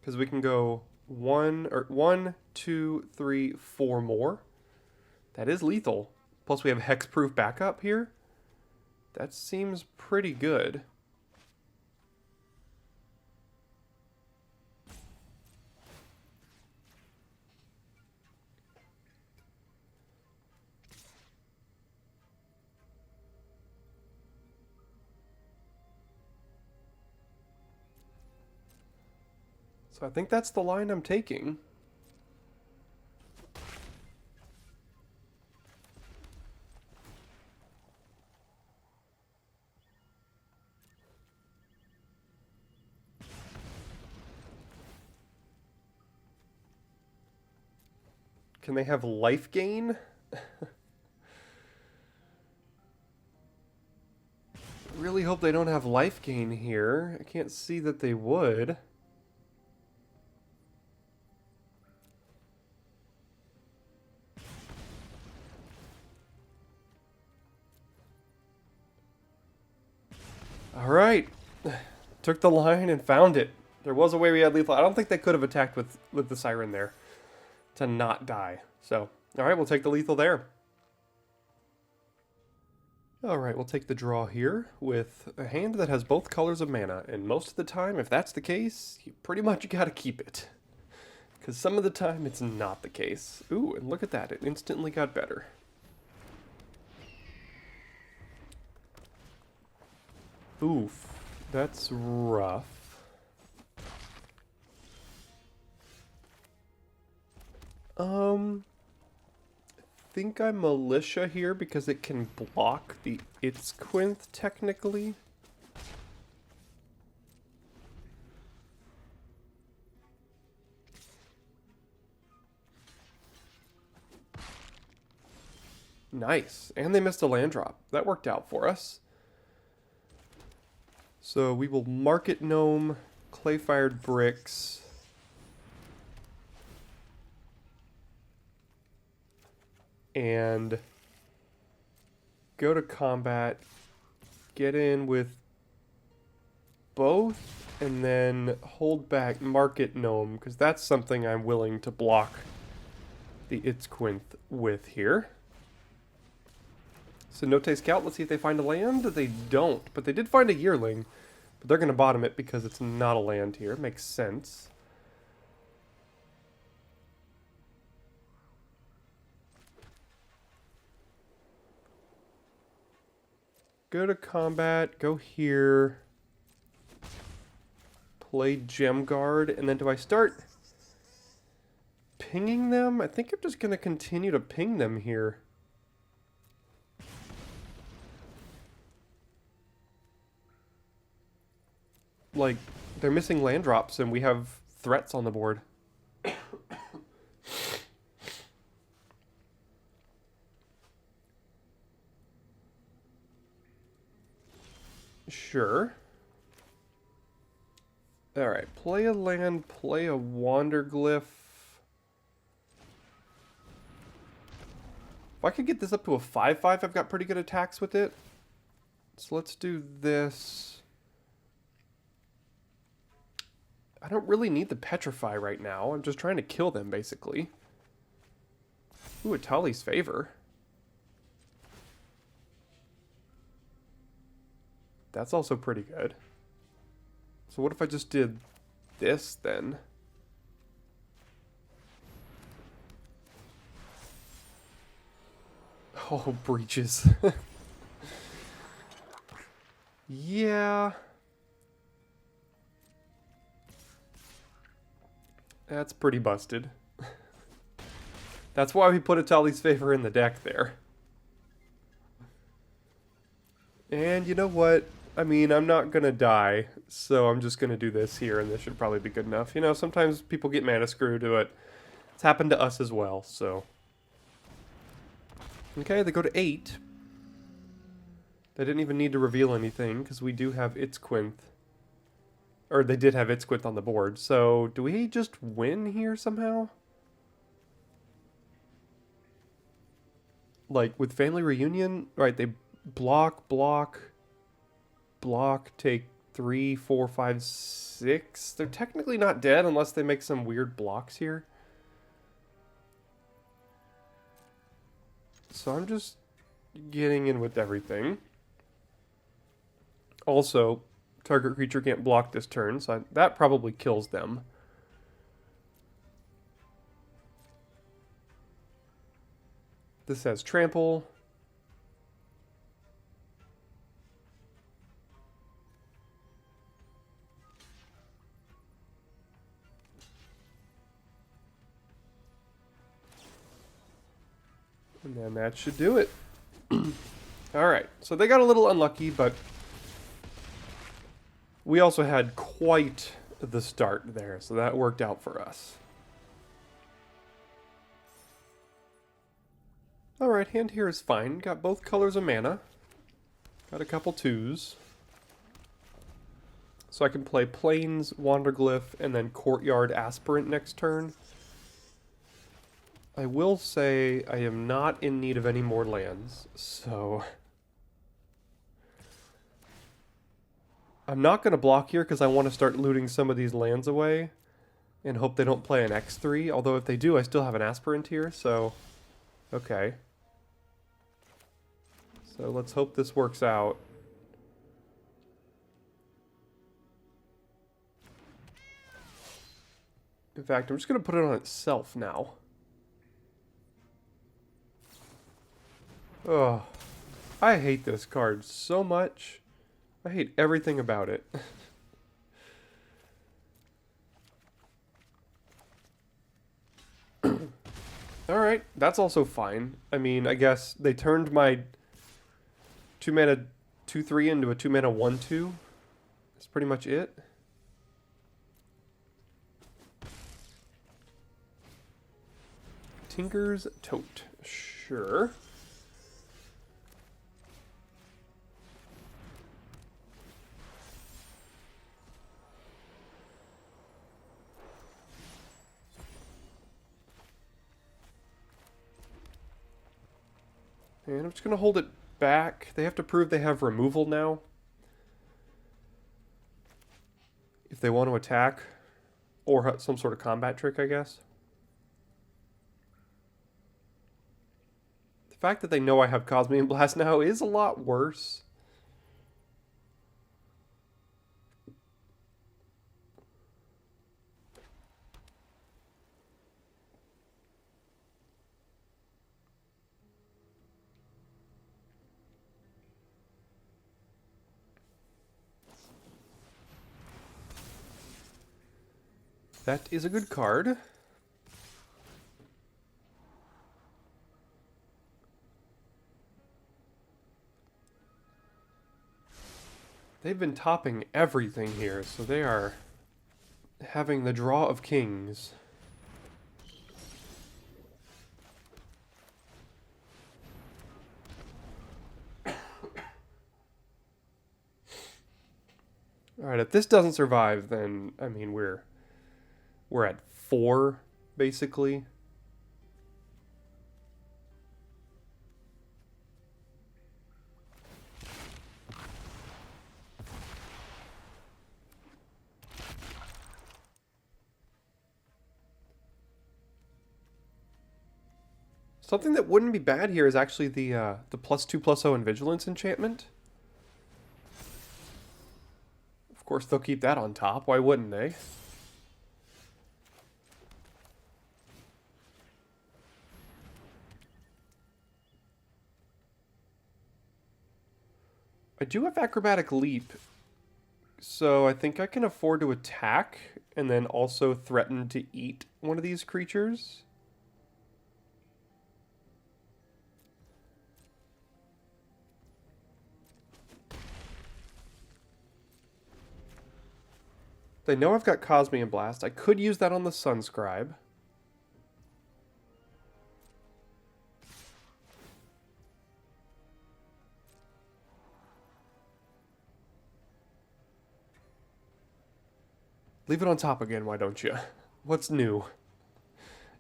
Because we can go 1, 2, 3, 4 more. That is lethal. Plus we have hexproof backup here. That seems pretty good. So I think that's the line I'm taking. Can they have life gain? Really hope they don't have life gain here. I can't see that they would. All right. Took the line and found it. There was a way we had lethal. I don't think they could have attacked with the Siren there to not die. So, all right, we'll take the lethal there. All right, we'll take the draw here with a hand that has both colors of mana. And most of the time, if that's the case, you pretty much got to keep it. Because some of the time, it's not the case. Ooh, and look at that. It instantly got better. Oof. That's rough. I think I'm Militia here because it can block the Ixalan technically. Nice. And they missed a land drop. That worked out for us. So we will Market Gnome, Clay-Fired Bricks. And go to combat, get in with both, and then hold back Market Gnome, because that's something I'm willing to block the Ixalan with here. So Note Scout, let's see if they find a land. They don't, but they did find a Yearling. But they're going to bottom it because it's not a land here. Makes sense. Go to combat, go here. Play Gem Guard, and then do I start pinging them? I think I'm just going to continue to ping them here. Like, they're missing land drops and we have threats on the board. Sure. Alright, play a land, play a Wanderglyph. If I could get this up to a 5/5, I've got pretty good attacks with it. So let's do this. I don't really need the Petrify right now. I'm just trying to kill them, basically. Ooh, a Tali's Favor. That's also pretty good. So what if I just did this, then? Oh, breaches. Yeah. That's pretty busted. That's why we put a Tali's Favor in the deck there. And you know what? I mean, I'm not gonna die, so I'm just gonna do this here, and this should probably be good enough. You know, sometimes people get mana screwed to it. It's happened to us as well, so. Okay, they go to 8. They didn't even need to reveal anything, because we do have Ixalan. Or they did have Ixalan on the board, so do we just win here somehow? Like, with Family Reunion, right, they block, take 3, 4, 5, 6. They're technically not dead unless they make some weird blocks here. So I'm just getting in with everything. Also, target creature can't block this turn, so that probably kills them. This has trample. And then that should do it. Alright, so they got a little unlucky, but we also had quite the start there, so that worked out for us. Alright, hand here is fine. Got both colors of mana. Got a couple twos. So I can play Plains, Wanderglyph, and then Courtyard Aspirant next turn. I will say I am not in need of any more lands, so I'm not going to block here because I want to start looting some of these lands away and hope they don't play an X3, although if they do, I still have an Aspirant here, so okay. So let's hope this works out. In fact, I'm just going to put it on itself now. Oh, I hate this card so much. I hate everything about it. Alright, that's also fine. I mean, I guess they turned my 2 mana 2/3 into a 2 mana 1/2. That's pretty much it. Tinker's Tote. Sure. And I'm just going to hold it back. They have to prove they have removal now. If they want to attack. Or some sort of combat trick, I guess. The fact that they know I have Cosmian Blast now is a lot worse. That is a good card. They've been topping everything here, so they are having the draw of kings. Alright, if this doesn't survive, then, I mean, we're at 4, basically. Something that wouldn't be bad here is actually the +2/+0 and Vigilance enchantment. Of course, they'll keep that on top. Why wouldn't they? I do have Acrobatic Leap, so I think I can afford to attack and then also threaten to eat one of these creatures. They know I've got Cosmian Blast. I could use that on the Sunscribe. Leave it on top again, why don't you? What's new?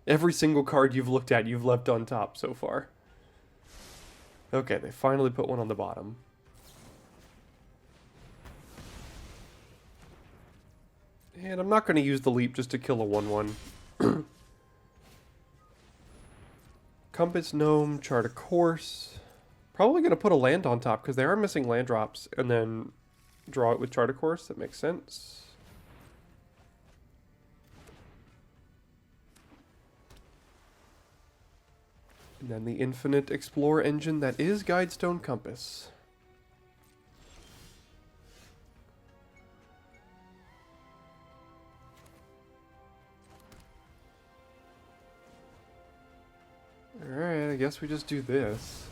Every single card you've looked at, you've left on top so far. Okay, they finally put one on the bottom. And I'm not going to use the leap just to kill a 1/1. Compass Gnome, Chart a Course. Probably going to put a land on top because they are missing land drops and then draw it with Chart a Course. That makes sense. And then the infinite Explorer engine that is Guidestone Compass. Alright, I guess we just do this.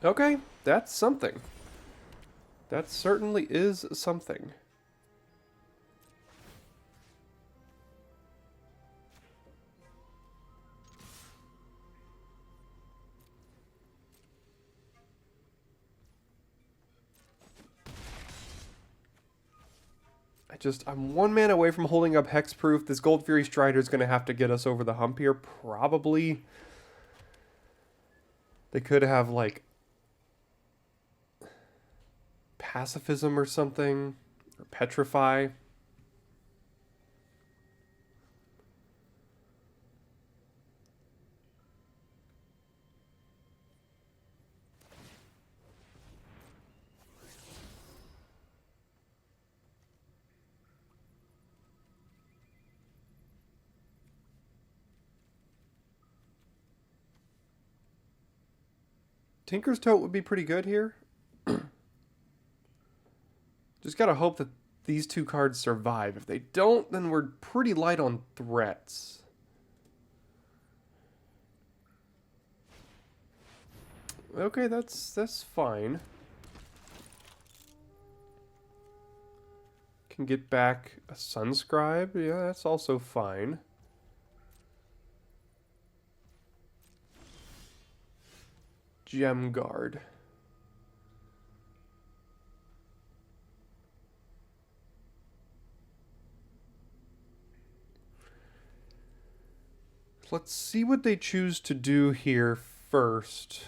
Okay, that's something. That certainly is something. I'm one man away from holding up Hexproof. This Gold Fury Strider is going to have to get us over the hump here, probably. They could have, like, Pacifism or something, or Petrify. Tinker's Tote would be pretty good here. Just gotta hope that these two cards survive. If they don't, then we're pretty light on threats. Okay, that's fine. Can get back a Sunscribe. Yeah, that's also fine. Gem Guard. Let's see what they choose to do here first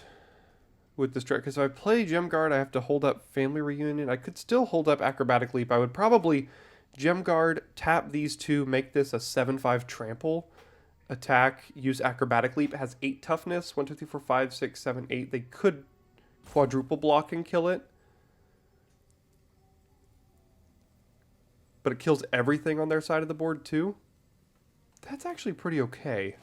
with this track. Because if I play Gem Guard, I have to hold up Family Reunion. I could still hold up Acrobatic Leap. I would probably Gem Guard, tap these two, make this a 7/5 trample. Attack, use Acrobatic Leap. It has 8 toughness. 1, 2, 3, 4, 5, 6, 7, 8. They could quadruple block and kill it. But it kills everything on their side of the board too. That's actually pretty okay.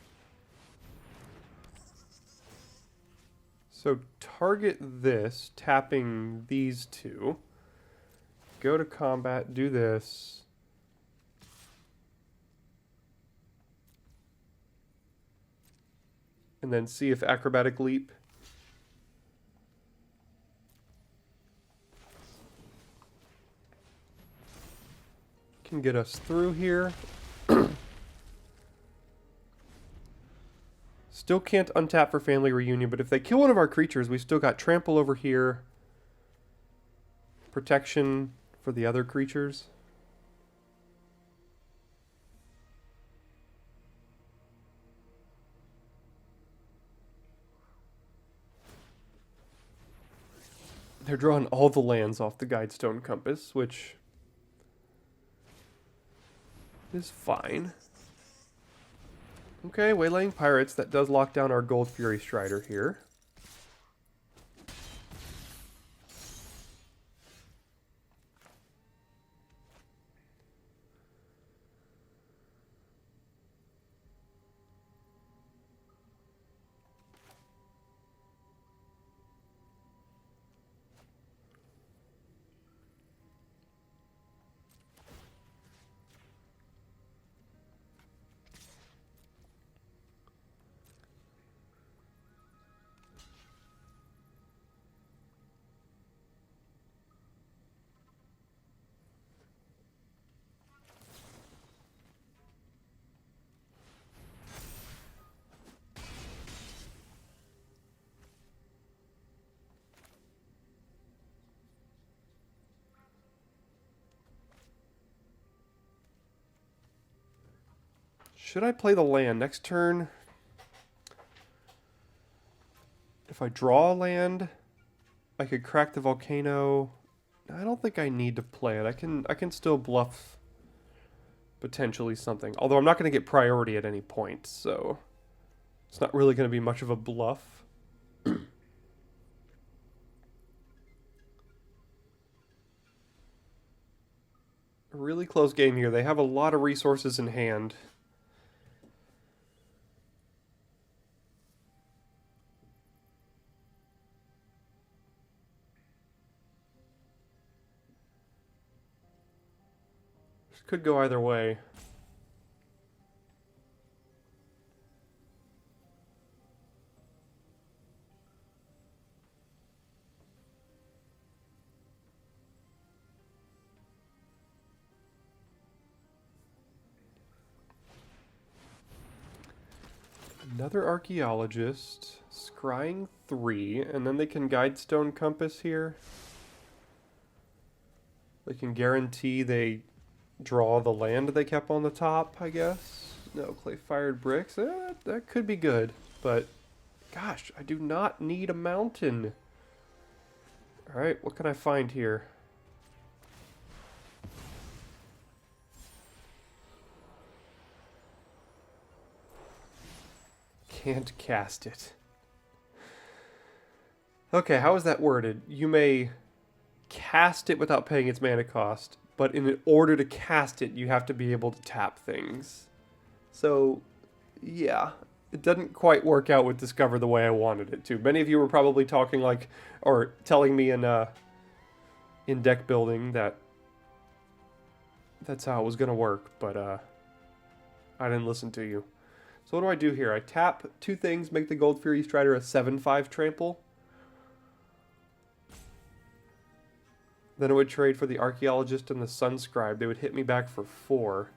So target this, tapping these two. Go to combat, do this. And then see if Acrobatic Leap can get us through here. Still can't untap for Family Reunion, but if they kill one of our creatures, we still got Trample over here. Protection for the other creatures. They're drawing all the lands off the Guidestone Compass, which is fine. Okay, Waylaying Pirates. That does lock down our Gold Fury Strider here. Should I play the land next turn? If I draw a land, I could crack the volcano. I don't think I need to play it. I can still bluff potentially something. Although I'm not going to get priority at any point, so it's not really going to be much of a bluff. A really close game here. They have a lot of resources in hand. Could go either way. Another archaeologist. Scrying 3. And then they can Guidestone Compass here. They can guarantee they draw the land they kept on the top, I guess. No, clay-fired bricks. That could be good. But, gosh, I do not need a mountain. Alright, what can I find here? Can't cast it. Okay, how is that worded? You may cast it without paying its mana cost, but in order to cast it, you have to be able to tap things. So, yeah, it doesn't quite work out with Discover the way I wanted it to. Many of you were probably talking like, or telling me in deck building that that's how it was going to work, but I didn't listen to you. So what do I do here? I tap 2 things, make the Gold Fury Strider a 7/5 trample. Then it would trade for the Archaeologist and the Sunscribe. They would hit me back for 4.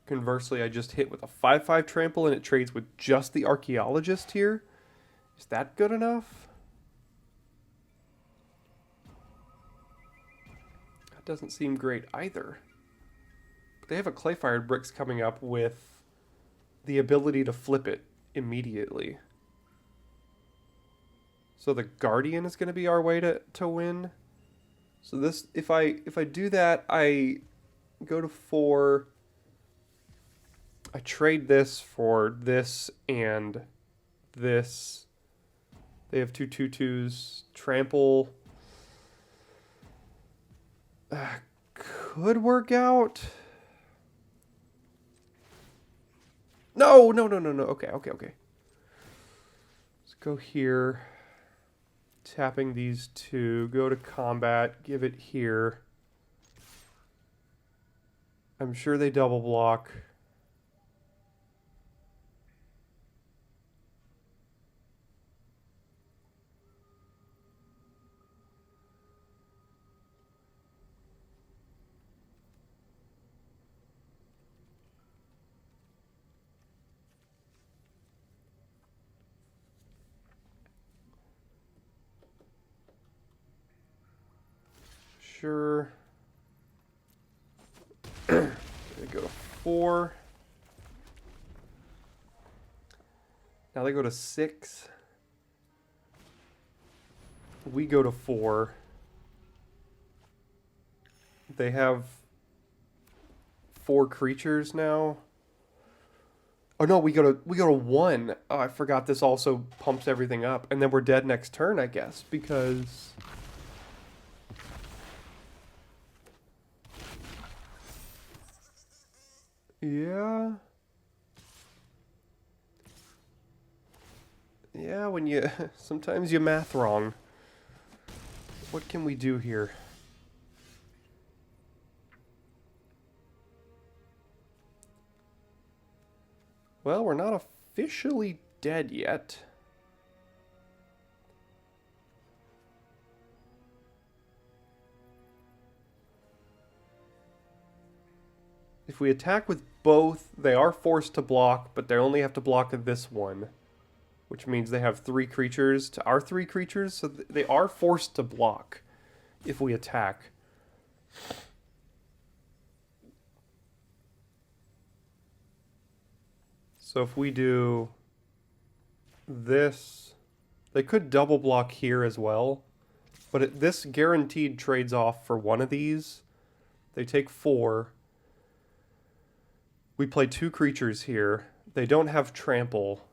Conversely, I just hit with a 5/5 trample and it trades with just the Archaeologist here. Is that good enough? That doesn't seem great either. But they have a Clay-Fired Bricks coming up with the ability to flip it immediately. So the Guardian is going to be our way to win. So this, if I do that, I go to 4. I trade this for this and this. They have 2 2/2s. Trample could work out. No. Okay. Let's go here. Tapping these 2. Go to combat. Give it here. I'm sure they double block. Sure. Gonna go to 4. Now they go to 6. We go to 4. They have 4 creatures now. Oh no, we go to 1. Oh, I forgot this also pumps everything up, and then we're dead next turn, I guess, because yeah, when you sometimes you math wrong. What can we do here? Well, we're not officially dead yet. If we attack with both, they are forced to block, but they only have to block this one, which means they have 3 creatures to our 3 creatures, so they are forced to block if we attack. So if we do this, they could double block here as well, but this guaranteed trades off for one of these. They take 4. We play 2 creatures here. They don't have trample.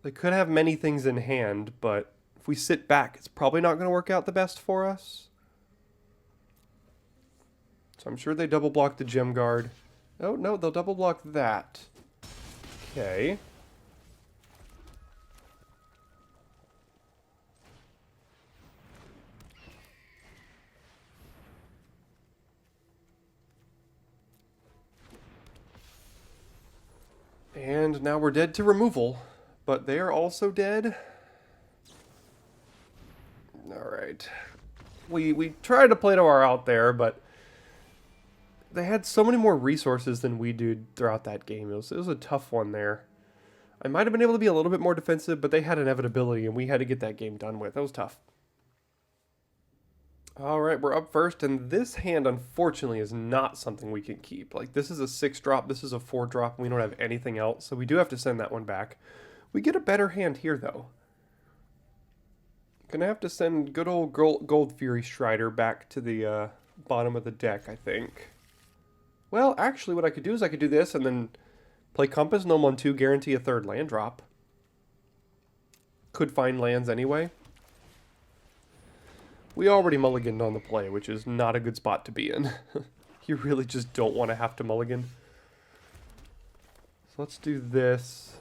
They could have many things in hand, but if we sit back, it's probably not going to work out the best for us. So I'm sure they double block the Gem Guard. Oh, no, they'll double block that. Okay. And now we're dead to removal, but they are also dead. Alright. We tried to play to our out there, but they had so many more resources than we did throughout that game. It was a tough one there. I might have been able to be a little bit more defensive, but they had inevitability, and we had to get that game done with. That was tough. Alright, we're up first, and this hand, unfortunately, is not something we can keep. Like, this is a 6-drop, this is a 4-drop, and we don't have anything else, so we do have to send that one back. We get a better hand here, though. Gonna have to send good old Gold Fury Strider back to the bottom of the deck, I think. Well, actually, what I could do is I could do this, and then play Compass Gnome on 2, guarantee a 3rd land drop. Could find lands anyway. We already mulliganed on the play, which is not a good spot to be in. You really just don't want to have to mulligan. So let's do this.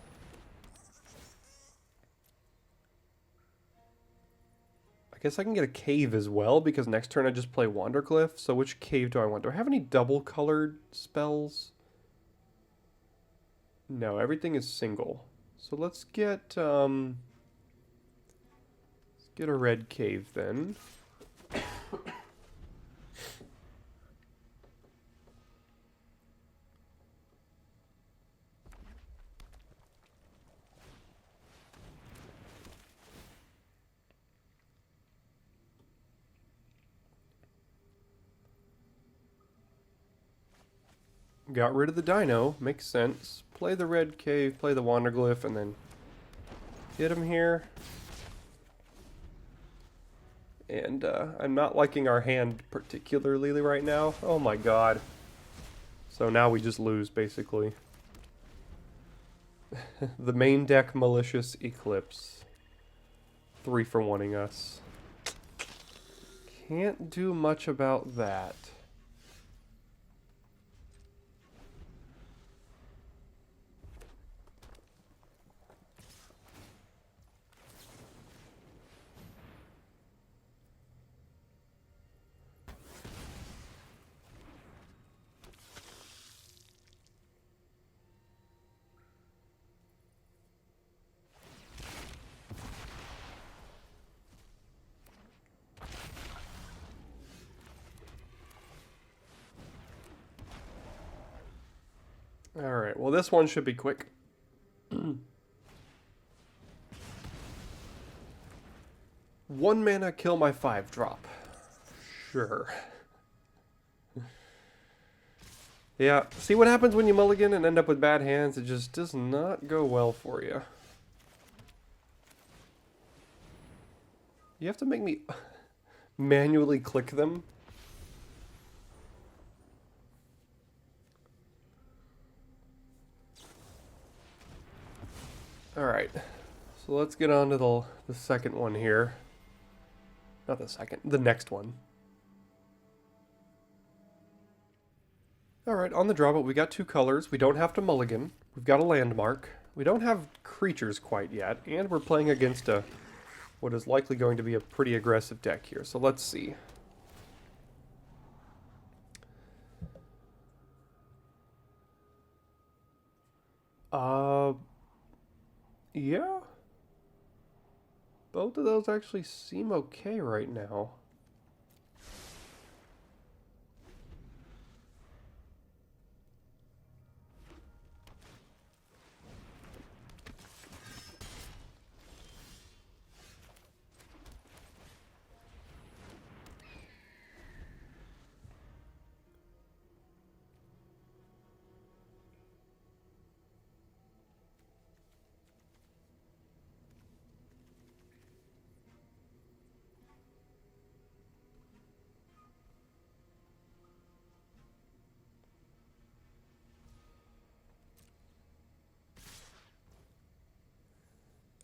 I guess I can get a cave as well, because next turn I just play Wandercliff. So which cave do I want? Do I have any double colored spells? No, everything is single. So let's get a red cave then. Got rid of the dino, makes sense. Play the red cave, play the Wanderglyph, and then get him here. And I'm not liking our hand particularly right now. Oh my god. So now we just lose, basically. The main deck Malicious Eclipse. 3 for 1-ing us. Can't do much about that. Alright, well this one should be quick. 1 mana, kill my 5-drop. Sure. Yeah, see what happens when you mulligan and end up with bad hands? It just does not go well for you. You have to make me manually click them. Alright, so let's get on to the second one here. Not the second, the next one. Alright, on the draw, but we got 2 colors. We don't have to mulligan. We've got a landmark. We don't have creatures quite yet, and we're playing against what is likely going to be a pretty aggressive deck here. So let's see. Yeah. Both of those actually seem okay right now.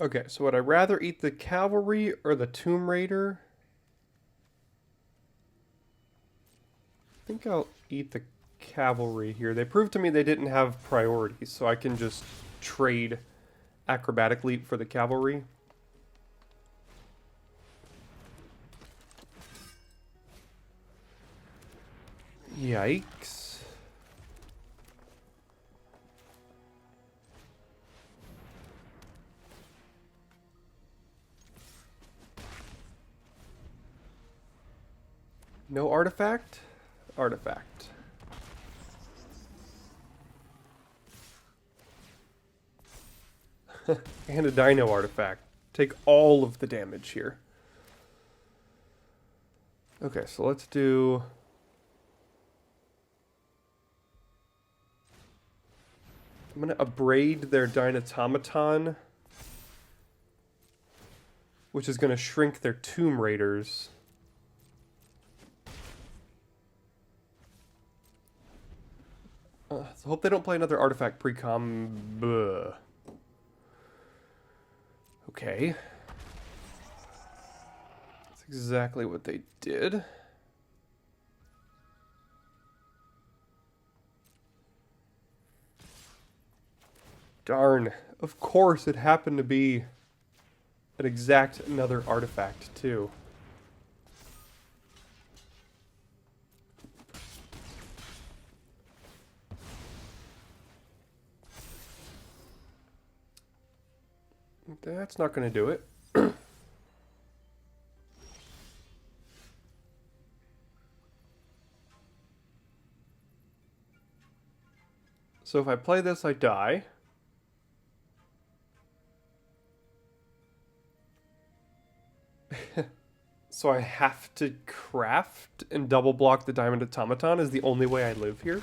Okay, so would I rather eat the Cavalry or the Tomb Raider? I think I'll eat the Cavalry here. They proved to me they didn't have priorities, so I can just trade Acrobatic Leap for the Cavalry. Yikes. No artifact? Artifact. And a dino artifact. Take all of the damage here. Okay, so let's do... I'm going to abrade their Dynatomaton, which is going to shrink their Tomb Raiders. So hope they don't play another artifact pre-com. Okay. That's exactly what they did. Darn. Of course, it happened to be an exact another artifact, too. That's not going to do it. So if I play this, I die. So I have to craft and double block the Diamond Automaton is the only way I live here.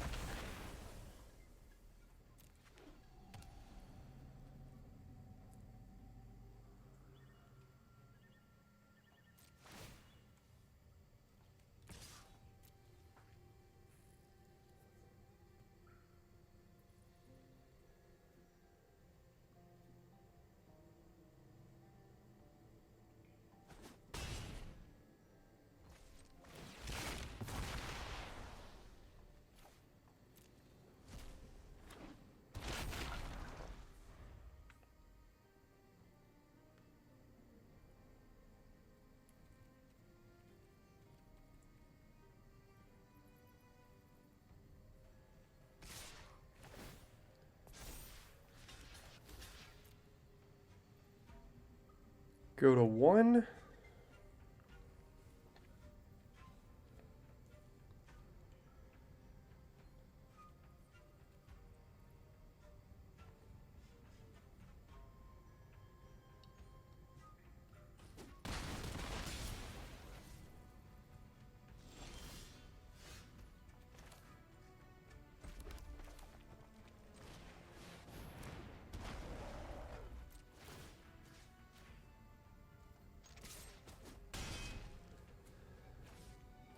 Go to 1.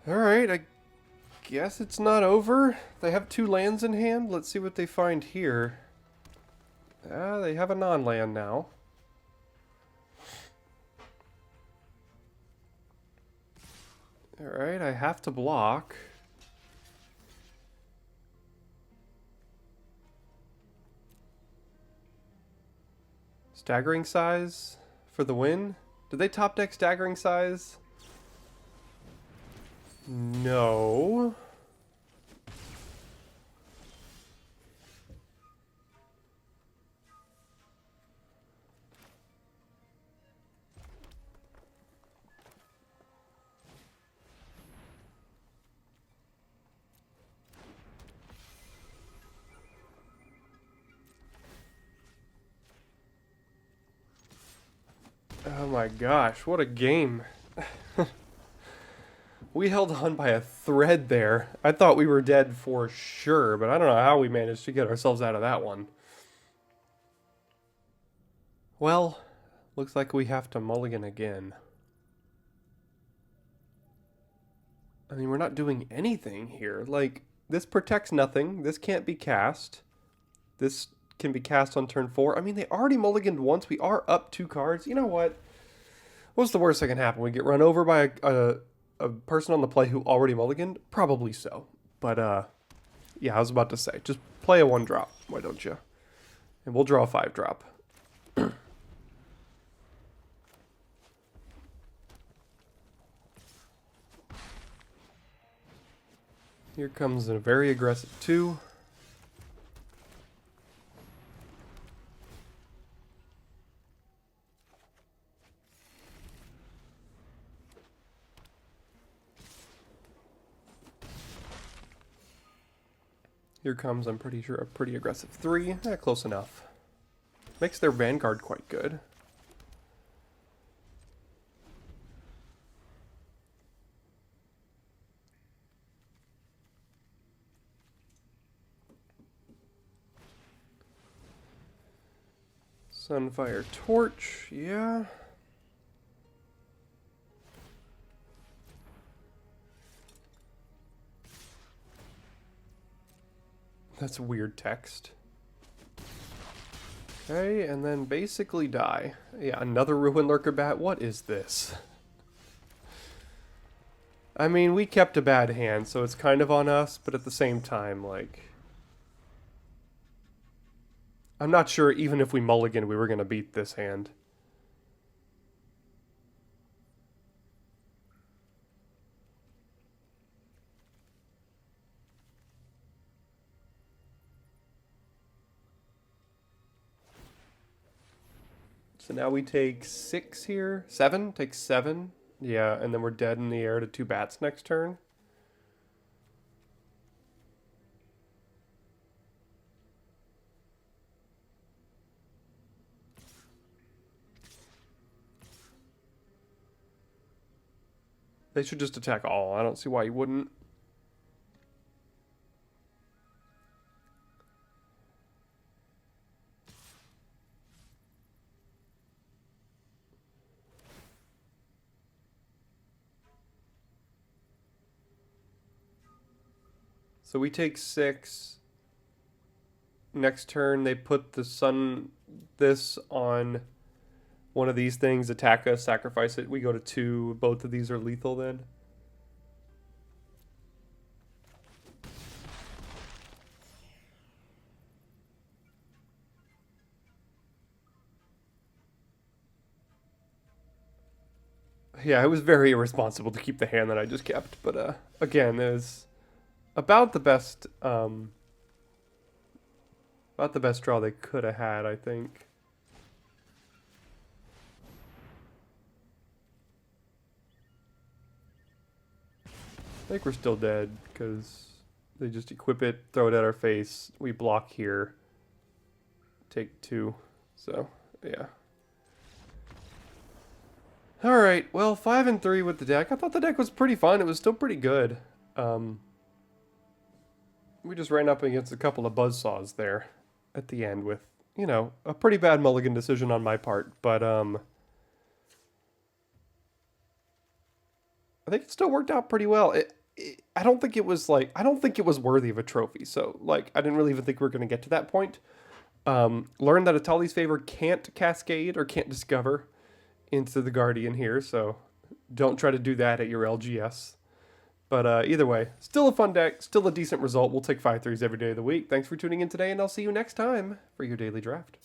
Alright, I guess it's not over. They have 2 lands in hand. Let's see what they find here. They have a non-land now. Alright, I have to block. Staggering Size for the win? Did they top deck Staggering Size? No. Oh my gosh, what a game. We held on by a thread there. I thought we were dead for sure, but I don't know how we managed to get ourselves out of that one. Well, looks like we have to mulligan again. I mean, we're not doing anything here. Like, this protects nothing. This can't be cast. This can be cast on turn 4. I mean, they already mulliganed once. We are up 2 cards. You know what? What's the worst that can happen? We get run over by a person on the play who already mulliganed? Probably so. But, yeah, I was about to say, just play a 1-drop. Why don't you? And we'll draw a 5-drop. Here comes a very aggressive 2. Here comes, I'm pretty sure, a pretty aggressive 3. Close enough. Makes their Vanguard quite good. Sunfire Torch, yeah. That's weird text. Okay, and then basically die. Yeah, another Ruin Lurker Bat. What is this? I mean, we kept a bad hand, so it's kind of on us, but at the same time, like... I'm not sure even if we mulligan we were going to beat this hand. So now we take 6 here. 7? Take 7. Yeah, and then we're dead in the air to 2 bats next turn. They should just attack all. I don't see why you wouldn't. So we take 6. Next turn, they put this on one of these things, attack us, sacrifice it. We go to 2. Both of these are lethal then. Yeah, it was very irresponsible to keep the hand that I just kept. But again, it was about the best draw they could have had, I think. I think we're still dead because they just equip it, throw it at our face. We block here. Take 2. So, yeah. Alright, well, 5 and 3 with the deck. I thought the deck was pretty fun. It was still pretty good. We just ran up against a couple of buzzsaws there at the end with, you know, a pretty bad mulligan decision on my part. But, I think it still worked out pretty well. I don't think it was worthy of a trophy. So, like, I didn't really even think we were going to get to that point. Learned that Atali's Favor can't cascade or can't discover into the Guardian here, so don't try to do that at your LGS. But either way, still a fun deck, still a decent result. We'll take 5-3s every day of the week. Thanks for tuning in today, and I'll see you next time for your daily draft.